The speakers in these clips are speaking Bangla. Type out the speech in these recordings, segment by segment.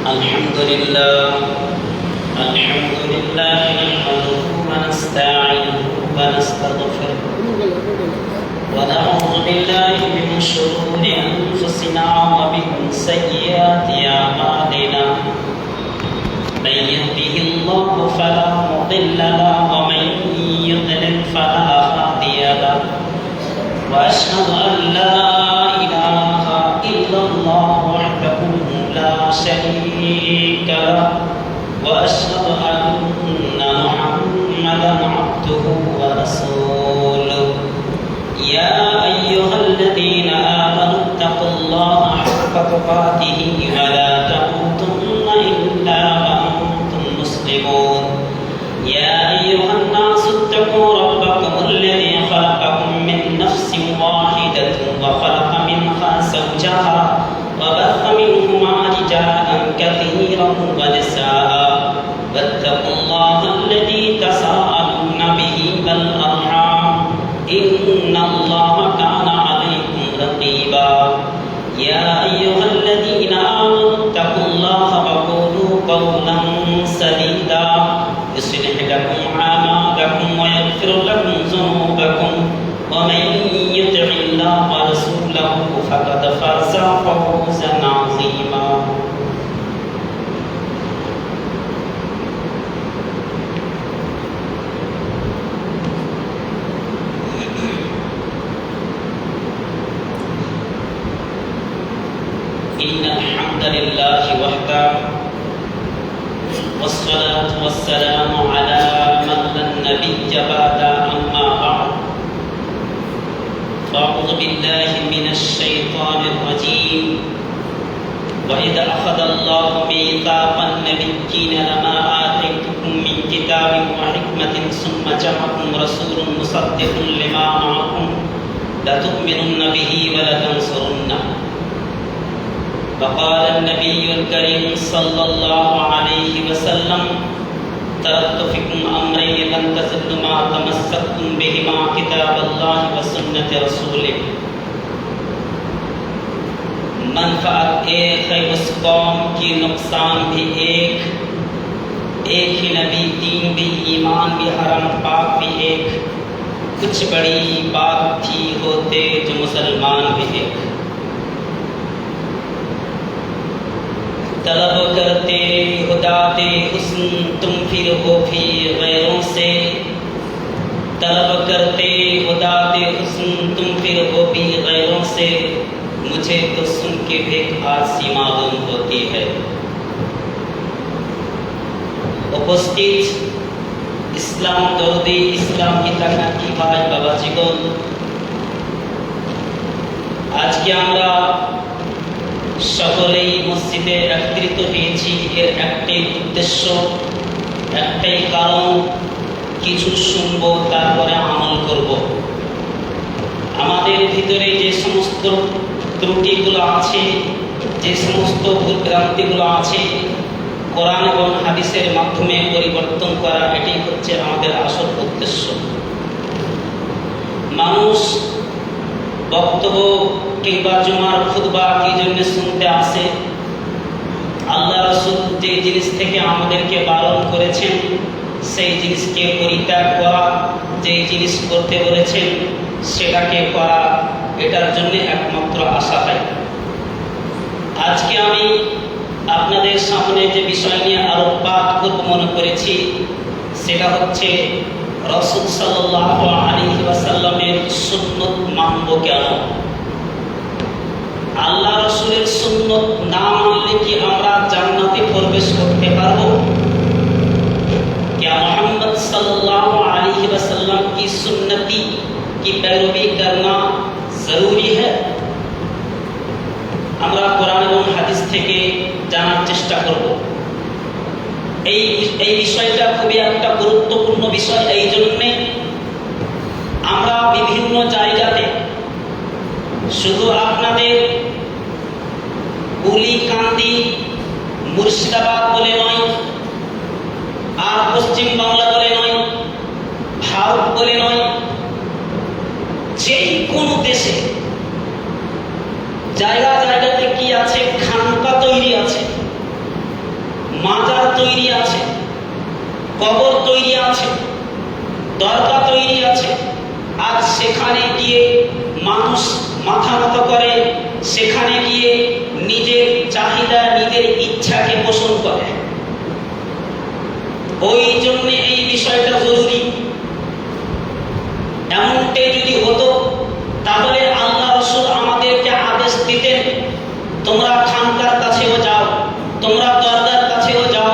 الحمد لله نحمده ونستعينه ونستغفره ونعوذ بالله من شرور أنفسنا ومن سيئات أعمالنا من يهده الله فلا مضل له ومن يضلل فلا هادي له وأشهد أن لا إله إلا الله وحده لا شريك له وأشهد أن محمدا عبده ورسوله يا أيها الذين آمنوا اتقوا الله حق تقاته ولا تموتن إلا وأنتم مسلمون يا أيها الناس اتقوا ربكم الذي خلقكم من نفس واحدة وخلق منها زوجها وبث منهما رجالا كثيرا ونساء واتقوا الله الذي تساءلون به والأرحام إن الله كان عليكم رقيبا يا أيها الذين آمنوا اتقوا الله وقولوا قولا سديدا يصلح لكم أعمالكم ويغفر لكم ذنوبكم ومن يطع الله ورسوله فقد فاز فوزا عظيما إن الحمد لله وحده والصلاة والسلام على من لا نبي بعد أما بعد فأعوذ بالله من الشيطان الرجيم وإذ أخذ الله ميثاق النبيين لما آتيتكم من كتاب وحكمة ثم جاءكم رسول مصدق لما معكم لتؤمنن به ولتنصرنه فقال النبي الكريم صلى الله عليه وسلم تركت فيكم أمرين لن تزلوا ما تمسكتم بهما كتاب الله وسنة رسوله منفعت ایک ہے اس قوم کی نقصان بھی ایک ہی نبی دین بھی ایمان بھی حرم پاک بھی ایک کچھ بڑی بات تھی ہوتے جو مسلمان بھی ایک طلب کرتے ہدایت حسن تم پھر ہو بھی غیروں سے طلب کرتے ہدایت حسن تم پھر ہو بھی غیروں سے मुझे तो सुन के बेखासी मालूम होती है उपस्थित इस्लाम दौदी इस्लाम हिताकांक्षी भाई बाबाजीগণ আজকে আমরা সকলেই মসজিদে একত্রিত হয়েছি এর একটাই উদ্দেশ্য একটাই কারণ কিছু শুনবো তারপরে আমল করব আমাদের ভিতরে যে সমস্ত ত্রুটিগুলো আছে যে সমস্ত ভুলভ্রান্তিগুলো আছে কোরআন এবং হাদিসের মাধ্যমে পরিবর্তন করা এটাই হচ্ছে আমাদের আসল উদ্দেশ্য মানুষ বক্তব্য কিংবা জুমার খুতবা কি জন্য শুনতে আসে আল্লাহ রাসূল যে জিনিস থেকে আমাদেরকে বারণ করেছেন সেই জিনিসকে পরিত্যাগ করা যে জিনিস করতে বলেছেন সেটাকে করা এটার জন্য একমাত্র আশা হয় আজকে আমি আপনাদের সামনে যে বিষয় নিয়ে আলোকপাত করব মনে করেছি সেটা হচ্ছে রাসূল সাল্লাল্লাহু আলাইহি ওয়াসাল্লামের সুন্নাত মানব কেন আল্লাহ রাসূলের সুন্নাত না মানলে কি আমরা জান্নাতে প্রবেশ করতে পারবো क्या मोहम्मद सल्लल्लाहु अलैहि वसल्लम की सुन्नती की पैरवी करना जरूरी है আমরা কোরআন এবং হাদিস থেকে জানার চেষ্টা করব এই বিষয়টা খুবই একটা গুরুত্বপূর্ণ বিষয় এই জন্য আমরা বিভিন্ন জায়গাতে শুধু আপনাদের কুলিকান্দি মুর্শিদাবাদ বলে নয় আর পশ্চিম বাংলা বলে নয় ভারত বলে নয় যে কোনো দেশে জায়গা জায়গাতে কি আছে? খানকা তৈরি আছে, মাজার তৈরি আছে, কবর তৈরি আছে, দরগা তৈরি আছে। আর সেখানে গিয়ে মানুষ মাথা নত করে, সেখানে গিয়ে নিজের চাহিদা, নিজের ইচ্ছাকে পোষণ করে। ওই জন্য এই বিষয়টা জরুরি। এমনটাই যদি হতো তাহলে আল্লাহ রাসূল আমাদেরকে আদেশ দিতেন, তোমরা খানকার কাছেও যাও, তোমরা দরগার কাছেও যাও,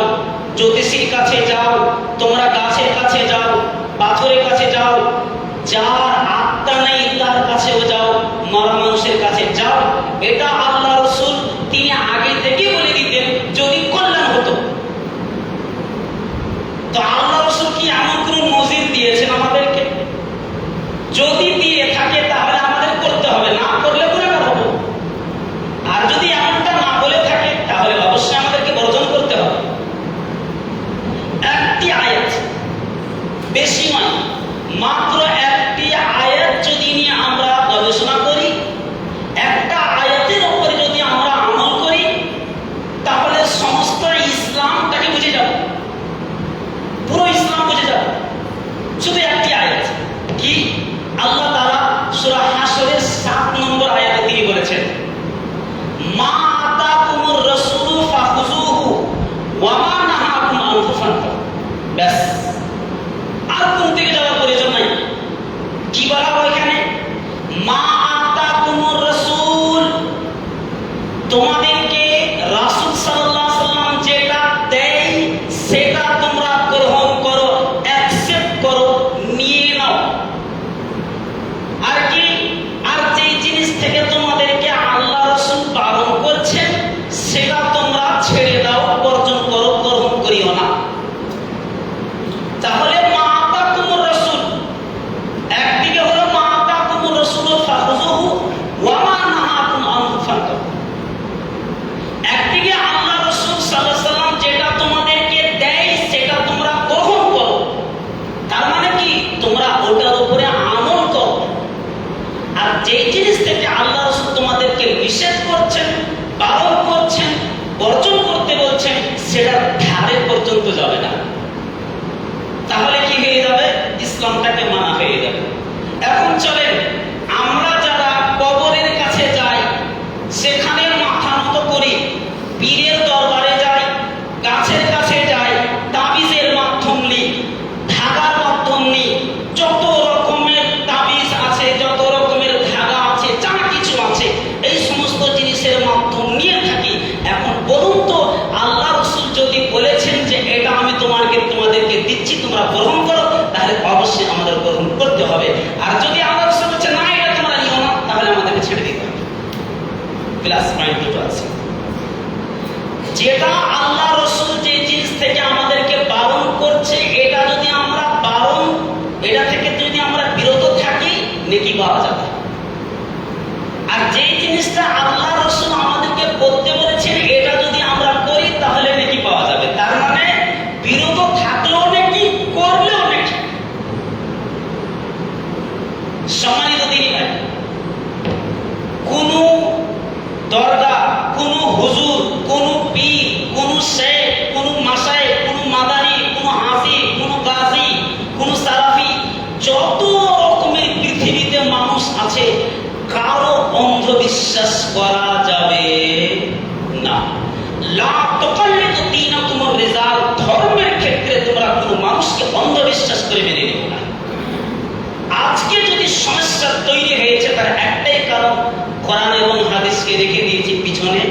জ্যোতিষীর কাছে যাও, তোমরা গাছের কাছে যাও, পাথরের কাছে যাও, যার আত্মা নেই তার কাছেও যাও, মরা মানুষের কাছে যাও। এটা আল্লাহ রাসূল তিনি আগে থেকে বলে দিতেন যদি কল্যাণ হতো। তো আল্লাহ রাসূল কি এমন কোন নজির দিয়েছেন আমাদেরকে? যদি দিয়ে থাকে তাহলে আমাদের করতে হবে, না করলে গুনাহগার হব। আর যদি এমনটা না বলে থাকে তাহলে অবশ্যই আমাদেরকে বর্জন করতে হবে। একটি আয়াত, বেশি নয়, মাত্র একটি আয়াত যদি নিয়ে আমরা গবেষণা করি, একটা আয়াতের উপরে যদি আমরা আমল করি, তাহলে সমস্ত ইসলামটাকে বুঝে যাব, পুরো ইসলাম বুঝে যাব। শুধু একটি আয়াত কি? আল্লাহ তাআলা সূরা হাশরের 7 নম্বর আয়াতে তিনি বলেছেন, মা আতাকুমুর রাসূলু ফাখুযুহু ওয়া মা নাহাকুম আনহু ফান্তাহু। ব্যাস, আর কোন দিকে যাওয়ার প্রয়োজন নাই। কি বলা হয় এখানে? মা আতাকুমুর রাসূল, তোমাদেরকে রাসূল সাল্লাল্লাহু আলাইহি ওয়াসাল্লাম যেটা দেয় সেটা তোমরা গ্রহণ করো, অ্যাকসেপ্ট করো, নিয়ে নাও। আর কি? আর যে জিনিস থেকে তোমাদেরকে আল্লাহ রাসূল বারণ করছেন সেটা তোমরা ছেড়ে দাও, বর্জন করো, গ্রহণ করিও না। তাহলে মা আতাকুমুর রাসূল, একদিকে হলো মা আতাকুমুর রাসূল ফাখুযুহু ওয়া মা নাহাকুম আনহু ফান্তাহু। একদিকে আল্লাহ রাসূল সাল্লাল্লাহু আলাইহি ওয়াসাল্লাম যেটা তোমাদেরকে দেয় সেটা তোমরা গ্রহণ করো, তার মানে কি? তোমরা ওটার উপরে আমল করো। আর যে জিনিস থেকে আল্লাহ রাসূল তোমাদেরকে নিষেধ করছেন, বারণ করছেন, বর্জন করতে বলছেন, সেটা ধারে পর্যন্ত যাবে না। তাহলে কি হয়ে যাবে? ইসলামটাকে মানা হয়ে যাবে। এখন চলেন, আমরা যারা কবরের কাছে যাই, সেখানে মাথা নত করি, পীরের দরবারে যাই, গাছের কাছে যাই, তাবিজের মাধ্যম নিই, ধাগার মাধ্যম নিই, যত রকমের তাবিজ আছে, যত রকমের ধাগা আছে, যা কিছু আছে, এই সমস্ত জিনিসের মাধ্যম নিয়ে থাকি। এখন বলুন তো, আল্লাহ রাসূল যদি বলেছেন যে এটা আমি তোমাদেরকে দিচ্ছি, তোমরা গ্রহণ করো, তাহলে অবশ্যই আমাদের গ্রহণ করতে হবে। আর যদি আল্লাহ রাসূল বলছে না এটা তোমরা নিও না, তাহলে আমাদেরকে ছেড়ে দিতে হবে। প্লাস পয়েন্ট দুটো আছে। যেটা আল্লাহ রাসূল যে জিনিস থেকে আমাদেরকে বারণ করছে, এটা যদি আমরা এটা থেকে যদি আমরা বিরত থাকি, নেকি পাওয়া যাবে। আর যে জিনিসটা আল্লাহ রাসূল আমাদেরকে করতে বলেছেন, এটা যদি আমরা করি তাহলে নেকি পাওয়া যাবে। তার মানে বিরত থাকলেও নেকি, করলেও নেকি। সম্মানিত দিনী ভাই, কোন দরগা, কোন হুজুর, কোন পীর, কোন শেখ, কোন মাশায়েখ, কোন মাদানী, কোন হাফি, কোন গাজী, কোন সালাফি, যত রকমের পৃথিবীতে মানুষ আছে, কারো অন্ধবিশ্বাস করা যাবে না। লা তুকাল্লিদু দীনাকুম আর-রিজাল, ধর্মের ক্ষেত্রে তোমরা কোনো মানুষকে অন্ধবিশ্বাস করে মেনে নিও না। আজকে যদি সমস্যা তৈরি হয়েছে তার একটাই কারণ, কোরআন এবং হাদিসকে রেখে দিয়েছি পিছনে,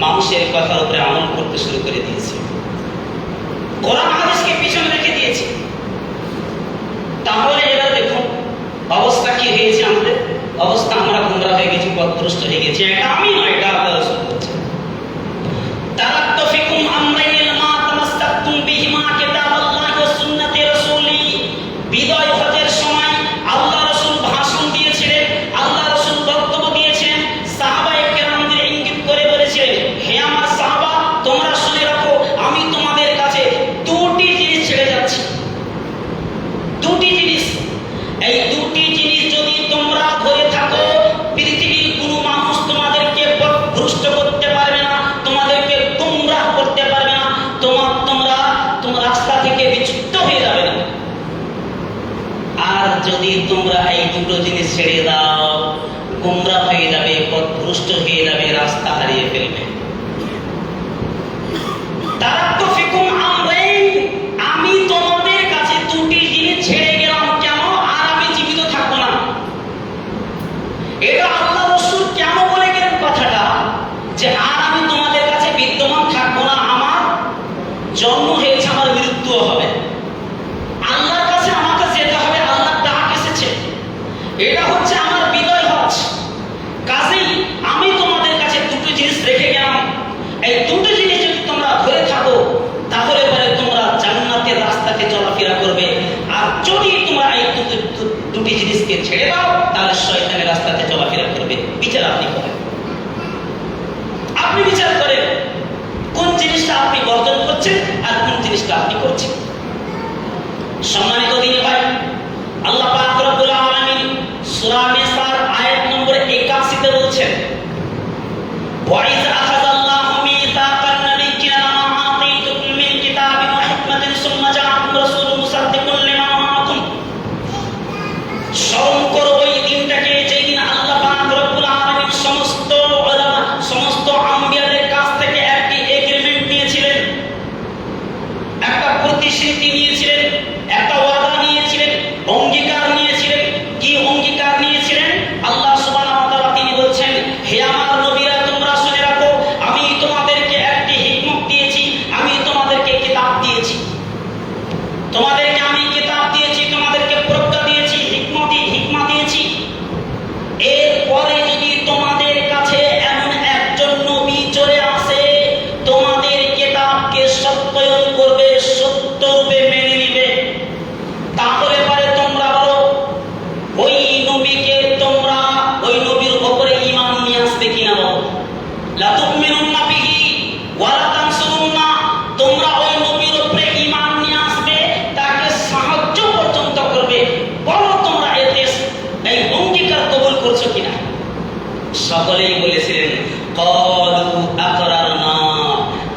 মানুষের কথার উপরে আমল করতে শুরু করে দিয়েছে। কোরআন হাদিসকে পিছনে রেখে দিয়েছি। তাহলে এরা দেখুন অবস্থা কি হয়েছে আমাদের। অবস্থা, আমরা গুমরা হয়ে গেছি, পথভ্রষ্ট হয়ে গেছি। এটা আমি নয়, এটা আল্লাহ রাসূল বলছেন। তারাক্তু ফিকুম আমরাইন মা তামাসসাকতুম বিহিমা কিতাবাল্লাহি ওয়া সুন্নাতি রাসূলি। বিদায় হজের সময় আল্লাহ রাসূল ভাষণ দিয়েছিলেন, আল্লাহ রাসূল বক্তব্য দিয়েছেন, সাহাবায়ে কেরামদের ইঙ্গিত করে বলেছেন, হে আমার সাহাবা, তোমরা শুনে রাখো, আমি তোমাদের কাছে দুটি জিনিস ছেড়ে যাচ্ছি। দুটি জিনিস, এই দুটি জিনিস যদি তোমরা ধরে থাকো, পৃথিবীর কোনো মানুষ তোমাদেরকে যদি তোমরা এই দুটো জিনিস ছেড়ে দাও, গোমরাহ হয়ে যাবে, পথভ্রষ্ট হয়ে যাবে, রাস্তা হারিয়ে ফেলবে। তারাক্তু ফিকুম আমরাইন, আমি তোমাদের কাছে দুটি জিনিস ছেড়ে গেলাম, কেন? আর আমি জীবিত থাকবো না। এটা আল্লাহ রাসূল কেন বলে গেলেন কথাটা, যে আর আমি তোমাদের কাছে বিদ্যমান থাকবো না, আমার জন্ম হয়েছে, আমার মৃত্যুও হবে, আল্লাহর কাছে আমাকে যেতে হবে, আল্লাহর ডাক এসেছে, এটা হচ্ছে আমার বিদায় হজ। কাজেই আমি তোমাদের কাছে দুটো জিনিস রেখে গেলাম, এই দুটো জিনিস যদি তোমরা ধরে থাকো তাহলে পরে তোমরা জান্নাতের রাস্তাতে চলাফেরা করবে। আর যদি তোমরা এই দুটি জিনিসকে ছেড়ে দাও তাহলে শয়তানের রাস্তাতে চলাফেরা করবে। বিচার আপনি করেন, আপনি বিচার করেন কোন জিনিসটা আপনি বর্জন করছেন আর কোন জিনিসটা আপনি করছেন। সম্মানিত দিনী ভাই, আল্লাহ পাক রব্বুল আলামিন সূরা নিসার আয়াত নম্বর 81 তে বলছেন, ওয়াইজ আখাযাল্লাহু মিসাকান নাবিয়্যিনা মা আতাইতুকুম মিন কিতাবিন ওয়া হিকমাতিন সুম্মা জাআকুম রাসূলুন মুসাদ্দিকুন লিমা মাআকুম। স্মরণ করো ওই দিনটাকে, যেই দিন আল্লাহ পাক রব্বুল আলামিন সমস্ত আম্বিয়াদের কাছ থেকে একটি এগ্রিমেন্ট নিয়েছিলেন, একটা প্রতিশ্রুতি নিয়েছিলেন, একটা ওয়াদা নিয়েছিলেন, অঙ্গীকার নিয়েছিলেন। কি অঙ্গীকার নিয়েছিলেন? আল্লাহ সুবহানাহু ওয়া তাআলা তিনি বলছেন, হে আমার নবীরা, তোমরা শুনে রাখো, আমি তোমাদেরকে একটি হিকমত দিয়েছি, আমি তোমাদেরকে কিতাব দিয়েছি, তোমাদেরকে আমি কিতাব দিয়েছি, তোমাদেরকে প্রজ্ঞা দিয়েছি, হিকমত দিয়েছি। এরপরে যদি তোমাদের কাছে এমন একজন নবী চলে আসে, তোমাদের কিতাবকে সত্যায়ন করবে, সত্যরূপে মেনে নিবে, তাহলে পরে তোমরা বলো ওই নবীকে, তোমরা ওই নবীর উপরে ঈমান নিয়ে আসবে কিনা বলো। লা তুমিনুন্না বিহি ওয়া লা তানসুরুন্না, তোমরা ওই নবীর উপরে ঈমান নিয়ে আসবে, তাকে সাহায্য পর্যন্ত করবে। বলো তোমরা এতে এই অঙ্গীকার কবুল করছো কিনা? সকলেই বলেছিলেন ক্বালু আকরারনা,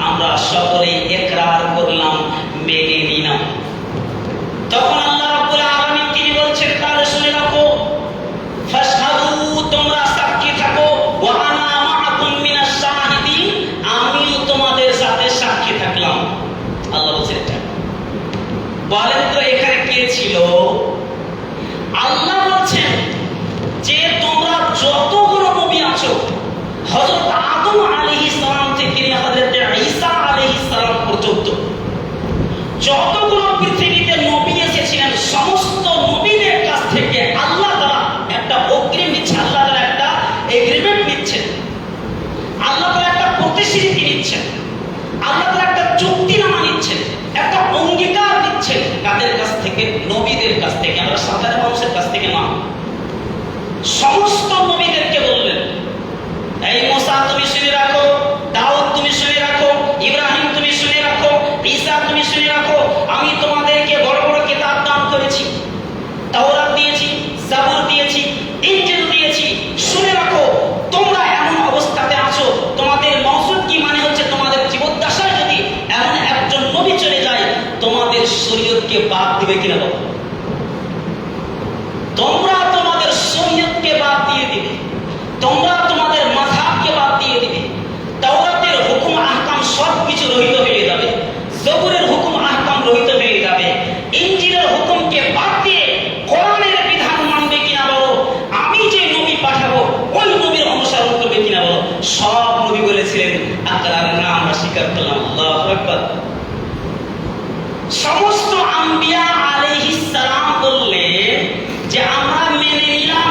আমরা সকলেই ইকরার করলাম, মেনে নিলাম। তখন আল্লাহ রাব্বুল আলামিন তিনি বলছেন, তাহলে শুনে রাখো, ফাশহাদু, তোমরা সাক্ষী থাকো, ওয়া আনা মাআকুম মিনাশ শাহিদিন, আমিও তোমাদের সাথে সাক্ষী থাকলাম। আল্লাহ বলছেন এটা। বলেন তো এখানে কে ছিল? আল্লাহ বলছেন যে তোমরা যতগুলো নবী আছো, হযরত আদম আলাইহিস সালাম থেকে হযরত ঈসা আলাইহিস সালাম পর্যন্ত যতগুলো পৃথিবীতে নবী এসেছিলেন, সমস্ত নবীদের কাছ থেকে আল্লাহ তাআলা একটা অগ্রিম নিচ্ছে, আল্লাহ তাআলা একটা এগ্রিমেন্ট নিচ্ছেন, আল্লাহ তাআলা একটা প্রতিশ্রুতি নিচ্ছেন, আল্লাহ তাআলা একটা চুক্তিনামা নিচ্ছেন, একটা অঙ্গীকার নিচ্ছেন। কাদের কাছ থেকে? নবীদের কাছ থেকে। আমরা সাধারণ মানুষের কাছ থেকে না, সমস্ত নবীদেরকে বললেন, এই মুসা তুমি শুনে রাখো, দাউদ তুমি শুনে রাখো, ইব্রাহিম তুমি শুনে রাখো, ঈসা তুমি শুনে রাখো, আমি তোমাদেরকে বড় বড় কিতাব দান করেছি, তাওরাত দিয়েছি, জাবুর দিয়েছি, ইনজিল দিয়েছি। শুনে রাখো, তোমরা এমন অবস্থাতে আছো, তোমাদের মওজুদ কি মানে হচ্ছে তোমাদের জীবদ্দশায় যদি এমন একজন নবী চলে যায়, তোমাদের শরীয়তকে বাদ দিবে কিনা বলো। তোমরা তোমাদের শরীয়তকে বাদ দিয়ে দিবে, তোমরা তোমাদের মাযহাবকে বাদ দিয়ে দিবে, তাওরাতের হুকুম আহকাম সবকিছু রহিত হয়ে যাবে, জবুরের হুকুম আহকাম রহিত হয়ে যাবে, ইনজিলের হুকুমকে বাদ দিয়ে কোরআনের বিধান মানবে কিনা বলো। আমি যে নবী পাঠাবো ওই নবীর অনুসরণ করবে কিনা বলো। সব নবী বলেছিলেন আকরারনা, আমরা স্বীকার করলাম। আল্লাহু আকবার। সমস্ত আম্বিয়া আলাইহিস সালাম বললেন যে আমরা মেনে নিলাম,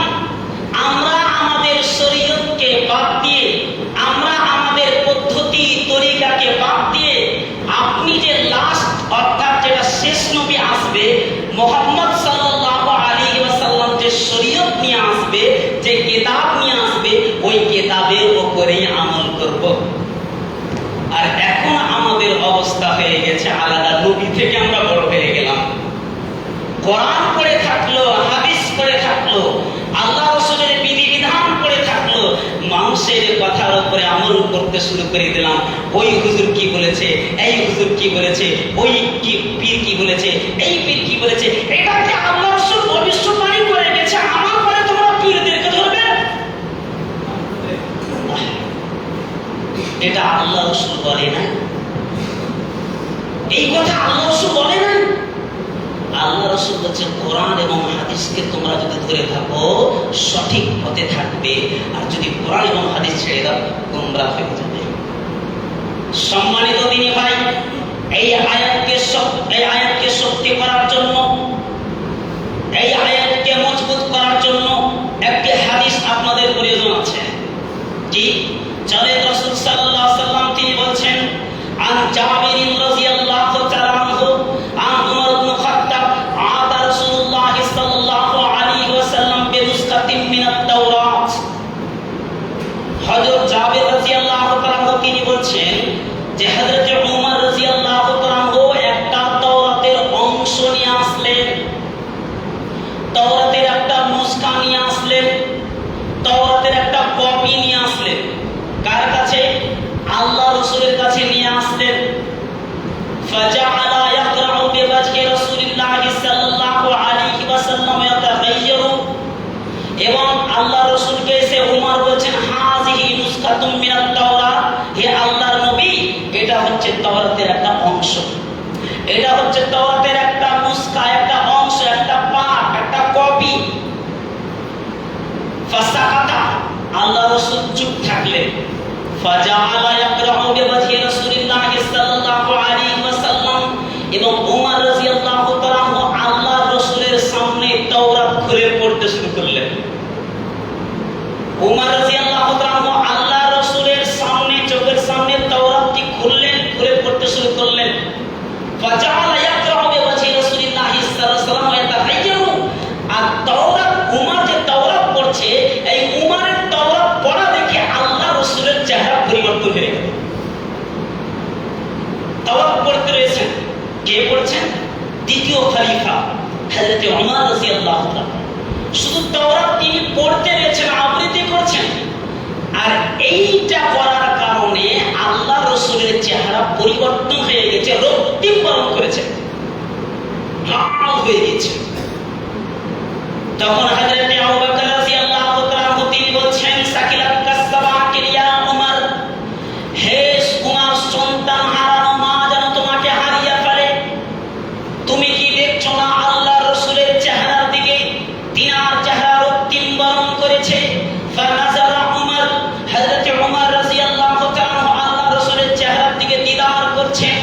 আমরা আমাদের শরীয়তকে বাদ দিয়ে, আমরা আমাদের পদ্ধতি তরিকাকে বাদ দিয়ে, আপনি যে লাস্ট অর্থাৎ যেটা শেষ নবী আসবে, মুহাম্মদ সাল্লাল্লাহু আলাইহি ওয়াসাল্লাম যে শরীয়ত নিয়ে আসবে, যে কিতাব নিয়ে আসবে, ওই কিতাবের উপরেই আমল করব। আর এখন আমাদের অবস্থা হয়ে গেছে আলাদা, নবী থেকে আমরা বড় হয়ে গেলাম। কোরআন পড়ে থাকলো, হাদিস পড়ে থাকলো, আল্লাহ রাসূলের বিধিবিধান পড়ে থাকলো, মানুষের কথার উপরে আমল করতে শুরু করে দিলাম। ওই হুজুর কি বলেছে, এই হুজুর কি বলেছে, ওই কি পীর কি বলেছে, এই পীর কি বলেছে, এটা কি আল্লাহ রাসূল ভবিষ্যৎবাণী এটা আল্লাহ রাসূল বলে না, এই কথা আল্লাহ রাসূল বলে না। আল্লাহ রাসূল বলেছেন কোরআন এবং হাদিসকে তোমরা যদি ধরে থাকো সঠিক পথে থাকবে, আর যদি কোরআন এবং হাদিস ছেড়ে দাও গোমরাহ হয়ে যাবে। সম্মানিত দিনী ভাই, এই আয়াতকে শক্তি করার জন্য, এই আয়াতকে মজবুত করার জন্য একটি হাদিস আপনাদের প্রয়োজন আছে। জি, চলে রাসূল সাল্লাল্লাহু আলাইহি ওয়াসাল্লাম তিনি বলছেন, আন জাবির রাদিয়াল্লাহু তাআলা আনহু আন উমর ইবনে খাত্তাব আতা রাসূলুল্লাহ সাল্লাল্লাহু আলাইহি ওয়াসাল্লাম বিনুসকাতিন মিনাত তাওরাত। হযরত জাবির রাদিয়াল্লাহু তাআলা আনহু তিনি বলছেন যে হযরত উমর রাদিয়াল্লাহু তাআলা আনহু একটা তাওরাতের অংশ নিয়ে আসলেন, তাওরাতের একটা নুসখা নিয়ে আসলেন, তাওরাতের একটা কপি নিয়ে আসলেন। কার কাছে? আল্লাহ রাসূলের কাছে নিয়ে আসলেন। ফাজাআলা ইয়াকরাউ বিওয়াজহি রাসূলিল্লাহ সাল্লাল্লাহু আলাইহি ওয়াসাল্লাম ইয়াতাগায়্যারু, এবং আল্লাহ রাসূলকে এসে উমর বলেন হাযিহি নুসখাতুম মিনাত তাওরাত, হে আল্লাহর নবী এটা হচ্ছে তাওরাতের একটা অংশ, এটা হচ্ছে তাওরাতের একটা নুসখা, একটা অংশ, একটা পার্ট, একটা কপি। ফাসাকাতা, আল্লাহ রাসূল চুপ থাকলেন। ফাজাআলা ইয়াকরাউ বিওয়াজহি রাসূলিল্লাহ সাল্লাল্লাহু আলাইহি ওয়াসাল্লাম, এবং উমর রাদিয়াল্লাহু তাআলা আল্লাহ রাসূলের সামনে তাওরাত খুলে পড়তে শুরু করলেন। উমর রাদিয়াল্লাহু তাআলা আল্লাহ রাসূলের সামনে, চোখের সামনে তাওরাতটি খুললেন, খুলে পড়তে শুরু করলেন। ফাজাআলা ইয়াকরাউ বিওয়াজহি রাসূলিল্লাহ সাল্লাল্লাহু আলাইহি ওয়াসাল্লাম ইয়াতাগায়্যারু, আর তাওরাত উমর যে তাওরাত পড়ছে, এই উমরের তাওরাত পড়া দেখে আল্লাহ রাসূলের চেহারা পরিবর্তন হয়ে গেল। তাওরাত পড়তে রয়েছেন, কে পড়ছেন? দ্বিতীয় খলিফা হযরত উমর রাদিয়াল্লাহু তাআলা। শুধু তাওরাত তিনি পড়তে রয়েছেন, আবৃত্তি করছেন, আর এইটা করার কারণে আল্লাহ রাসূলের চেহারা পরিবর্তন হয়ে গেছে, রক্তিম বরণ করেছে, লাল হয়ে গেছে। তখন হযরত আবু বকর রাদিয়াল্লাহু তাআলা তিনি বলছেন, সাকিলাত কাসসাবাকিল ইয়া উমর, হে উমর, সন্তান হারানো মা যেন তোমাকে হারিয়ে ফেলে। তুমি কি দেখছো না আল্লাহ রাসূলের চেহারার দিকে? তিনার চেহারা রক্তিম বরণ করেছে। ফানাজারা উমর, হযরত উমর রাদিয়াল্লাহু তাআলা আল্লাহ রাসূলের চেহারার দিকে দিদার করছেন।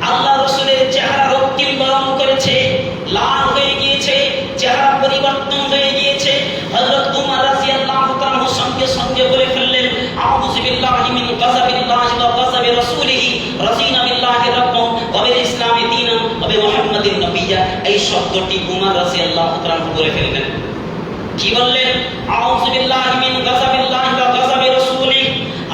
আল্লাহ রাসূলের চেহারা রক্তিম বরণ করেছে, লাল হয়ে গিয়েছে, চেহারা পরিবর্তন হয়ে গিয়েছে। হযরত উমর রাদিয়াল্লাহু তাআলা সঙ্গে সঙ্গে বলে ফেললেন, আউযু বিল্লাহি মিন গাযাবিল্লাহি ওয়া গাযাবি রাসূলিহি, রাযিনা বিল্লাহি রাব্বান ওয়া বিল ইসলামি দীনান ওয়া বি মুহাম্মাদিন নবিয়্যা। এই শব্দটি উমর রাদিয়াল্লাহু তাআলা বলে ফেললেন। কি বললেন? আউযু বিল্লাহি মিন গাযাবিল্লাহি ওয়া গাযাবি রাসূলিহি,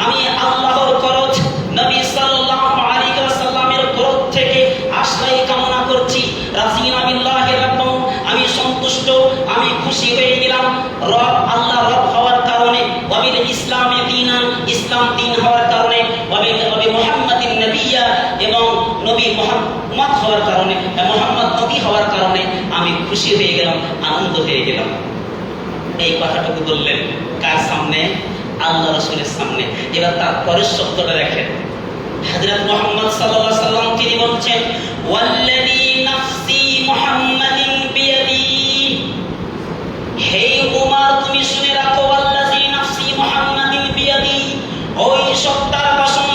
আমি আল্লাহর ক্রোধ, নবী সাল্লাল্লাহু আলাইহি ওয়াসাল্লামের ক্রোধ থেকে আশ্রয় কামনা করছি। রাযিনা বিল্লাহি রাব্বান, আমি সন্তুষ্ট, আমি খুশি হয়ে গেলাম রব, আল্লাহ রব হওয়ার কারণে, ওয়া বিল ইসলামি দীনান, ইসলাম দ্বীন হওয়ার কারণে, ওয়া বি মুহাম্মাদিন নবিয়্যা, এবং নবী মুহাম্মদ হওয়ার কারণে, মুহাম্মদ নবী হওয়ার কারণে আমি খুশি হয়ে গেলাম, আনন্দ হয়ে গেলাম। এই কথাটুকু বললেন কার সামনে? আল্লাহ রাসূলের সামনে। এবার তার পরের শব্দটা দেখেন, হযরত মুহাম্মদ সাল্লাল্লাহু আলাইহি ওয়াসাল্লাম তিনি বলছেন, ওয়াল্লাযী নাফসি মুহাম্মাদিন বিয়াদিহি, হে উমর তুমি শুনে রাখো, ওয়াল্লাযী নাফসি মুহাম্মাদিন বিয়াদিহি, ওই সত্তার কসম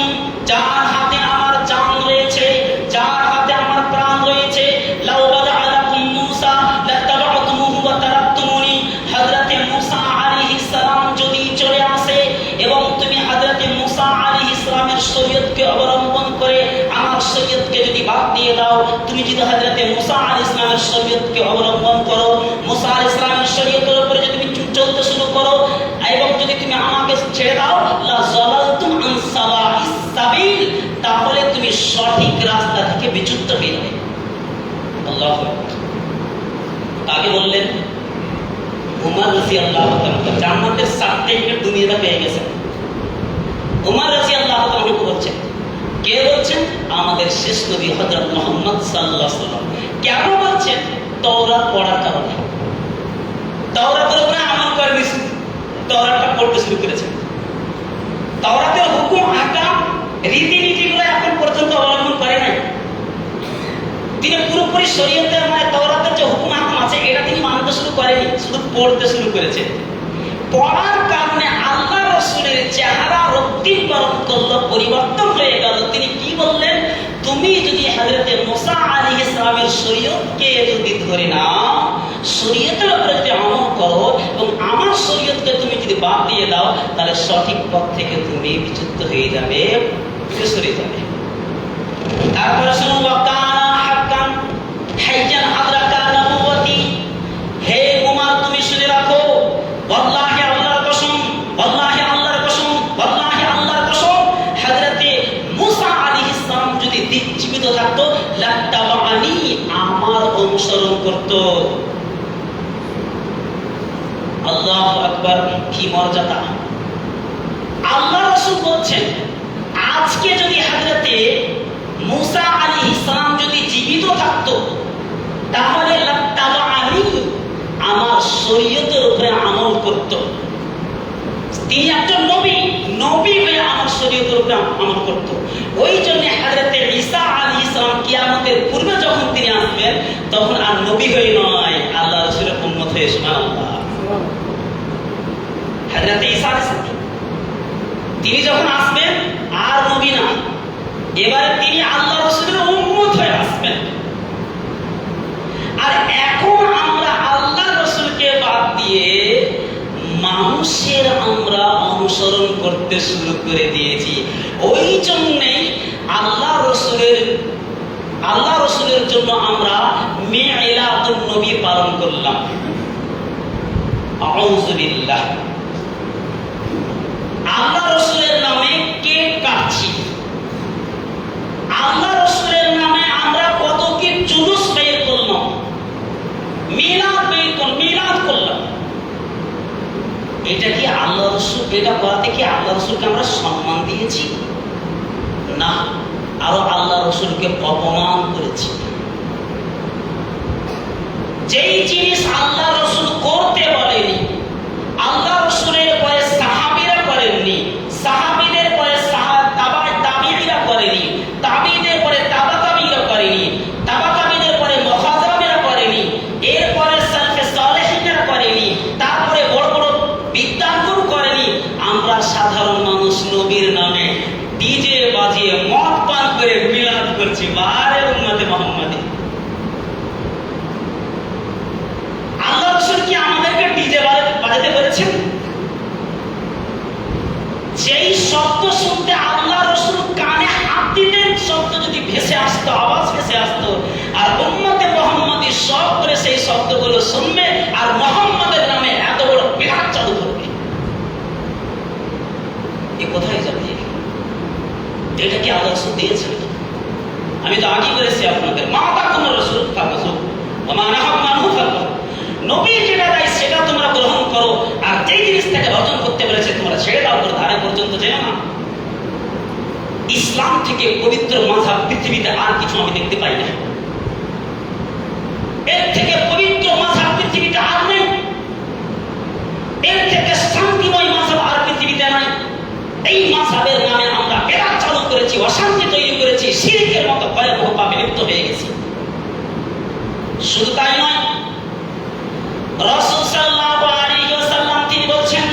যার হাতে আমার জান রয়েছে, যার হাতে আমার প্রাণ রয়েছে, লাউ বাদাআলাকুম মূসা লাতাবা'তুমুহু ওয়া তারাকতুমুনি, হযরত মূসা আলাইহিস সালাম যদি চলে আসে এবং তুমি হযরত মূসা আলাইহিস সালামের শরীয়তকে অবলম্বন করে আমার শরীয়তকে যদি বাদ দিয়ে দাও, তুমি যদি হযরত মূসা আলাইহিস সালামের শরীয়তকে অবলম্বন করো, মূসা আলাইহিস সালামের শরীয়তের উপরে যদি তুমি চলতে শুরু করো এবং যদি তুমি আমাকে ছেড়ে দাও, লা যালালতুম আন সাওয়াইস সাবিল, তাহলে তুমি সঠিক রাস্তা থেকে বিচ্যুত হয়ে যাবে। আল্লাহু আকবার। আগে বললেন উমর রাদিয়াল্লাহু তাআলা জান্নাতের সার্টিফিকেট দুনিয়াতে পেয়ে গেছেন। উমর রাদিয়াল্লাহু তাআলা বলছেন, কে বলছেন? আমাদের শেষ নবী হযরত মুহাম্মদ সাল্লাল্লাহু আলাইহি ওয়াসাল্লাম। কেন বলছেন? তাওরাত পড়ার কারণে। তাওরাতের উপরে আমল করে দিয়েছেন, তাওরাতটা পড়তে শুরু করেছেন। তাওরাতের হুকুম আহকাম পুরোপুরি শরীয়তের মানে তাওরাতের যে হুকুম হাকাম আছে এটা তিনি মানতে শুরু করেনি, শুধু পড়তে শুরু করেছে। পড়ার কারণে আল্লাহ রাসূলের চেহারা রক্তিমকরণ করলো, পরিবর্তন হয়ে গেল। তিনি কি বললেন, তুমি যদি হযরতে মুসা আলাইহিস সালামের শরীয়তকে যদি ধরে নাও, শরীয়তের উপরে যদি আমল করো এবং আমার শরীয়তকে তুমি যদি বাদ দিয়ে দাও, তাহলে সঠিক পথ থেকে তুমি বিচ্যুত হয়ে যাবে, সরে যাবে। তারপরে শুনুন, ওয়াকানা হাক্কান হাইজান আদরাকা নবুওয়াতি। হে উমর, তুমি শুনে রাখো, ওয়াল্লাহি আল্লাহর কসম, ওয়াল্লাহি আল্লাহর কসম, ওয়াল্লাহি আল্লাহর কসম, হযরতে মুসা আলাইহিস সালাম যদি জীবিত থাকতো, লাত্তাবানি, আমার অনুসরণ করত। আল্লাহু আকবার, কি মর্যাদা! আল্লাহ রাসূল বলছেন, আজকে যদি হযরতে মুসা আলাইহিস সালাম যদি জীবিত থাকতো, তাহলে লাত্তাবানি, আমার শরীয়তের উপরে আমল করত। তিনি একজন নবী, নবী হয়ে আমার শরীয়তের উপরে আমল করত। ওই জন্য হযরতে ঈসা আলাইহিস সালাম কিয়ামতের পূর্বে যখন তিনি আসবেন, তখন আর নবী হয়ে নয়, আল্লাহ রাসূলের উম্মত হয়ে। সুবহানাল্লাহ। হযরতে ঈসা আলাইহিস সালাম তিনি যখন আসবেন, আর নবী না, এবারে তিনি আল্লাহ রাসূলের উম্মত হয়ে আসবেন। আর এখন আমরা আল্লাহ রাসূলকে বাদ দিয়ে মানুষের আমরা অনুসরণ করতে শুরু করে দিয়েছি। ওই জন্যই আল্লাহ রাসূলের জন্য আমরা মিলাদুন নবী পালন করলাম। আউযু বিল্লাহ। আল্লাহ রাসূলের নামে কেক কাটছি, আল্লাহ রাসূলের নামে আমরা কত কি জুলুস বের করলাম, মিলাদ করলাম। এটা কি আল্লাহ রাসূল, এটা করাতে কি আল্লাহ রাসূলকে আমরা সম্মান দিয়েছি? না, আরো আল্লাহ রাসূলকে অপমান করেছি। যেই জিনিস আল্লাহ রাসূল করতে বলেনি, আল্লাহ রাসূলের পরে সাহাবীরা করেননি, সাহাবীদের পরে তাবিঈরা করেনি, তাবিঈদের পরে তাবিঈরা করেনি, তাবিঈদের পরে মুখাদ্দামিরা করেনি, এরপরে সালফে সালেহিনরা করেনি, তারপরে বড় বড় বিদ্যানগুরু করেনি। আমরা সাধারণ মানুষ নবীর নামে ডিজে বাজিয়ে মদ পান করে মিলাদ করছি। বারে উম্মতে মুহাম্মাদি, আল্লাহ রাসূল কি আমাদেরকে ডিজে বাজাতে বলেছেন? যেই শব্দ শুনতে আল্লাহ রাসূল কানে হাত দিতেন, শব্দ যদি ভেসে আসতো, আওয়াজ ভেসে আসতো, আর উম্মতে মুহাম্মাদি সব করে সেই শব্দগুলো শুনবে আর মুহাম্মাদের নামে এত বড় বিরাট চালু করবে। এ কোথায় যাবে? এটা কি আল্লাহ রাসূল দিয়েছেন? আমি তো আগে বলেছি আপনাদের, মা তাকুম রাসূল ফাকুযু ওয়া মা নাহাকুম আনহু ফান্তাহু। নবী যেটা দেয় সেটা তোমরা গ্রহণ করো, আর যেই জিনিস থেকে বর্জন করতে বলেছে তোমরা ছেড়ে দাও, করে ধারে পর্যন্ত যেও না। ইসলাম থেকে পবিত্র মাযহাব পৃথিবীতে আর কিছু আমি দেখতে পাই না। এর থেকে পবিত্র মাযহাব পৃথিবীতে আর নেই, এর থেকে শান্তিময় মাযহাব আর পৃথিবীতে নাই। এই মাযহাবের নামে আমরা বিরাট চালু করেছি, অশান্তি তৈরি করেছি, শিরকের মতো ভয়াবহ পাপে লিপ্ত হয়ে গেছি। শুধু তাই নয়, রাসূল সাল্লাল্লাহু আলাইহি ওয়াসাল্লাম তিনি বলছেন,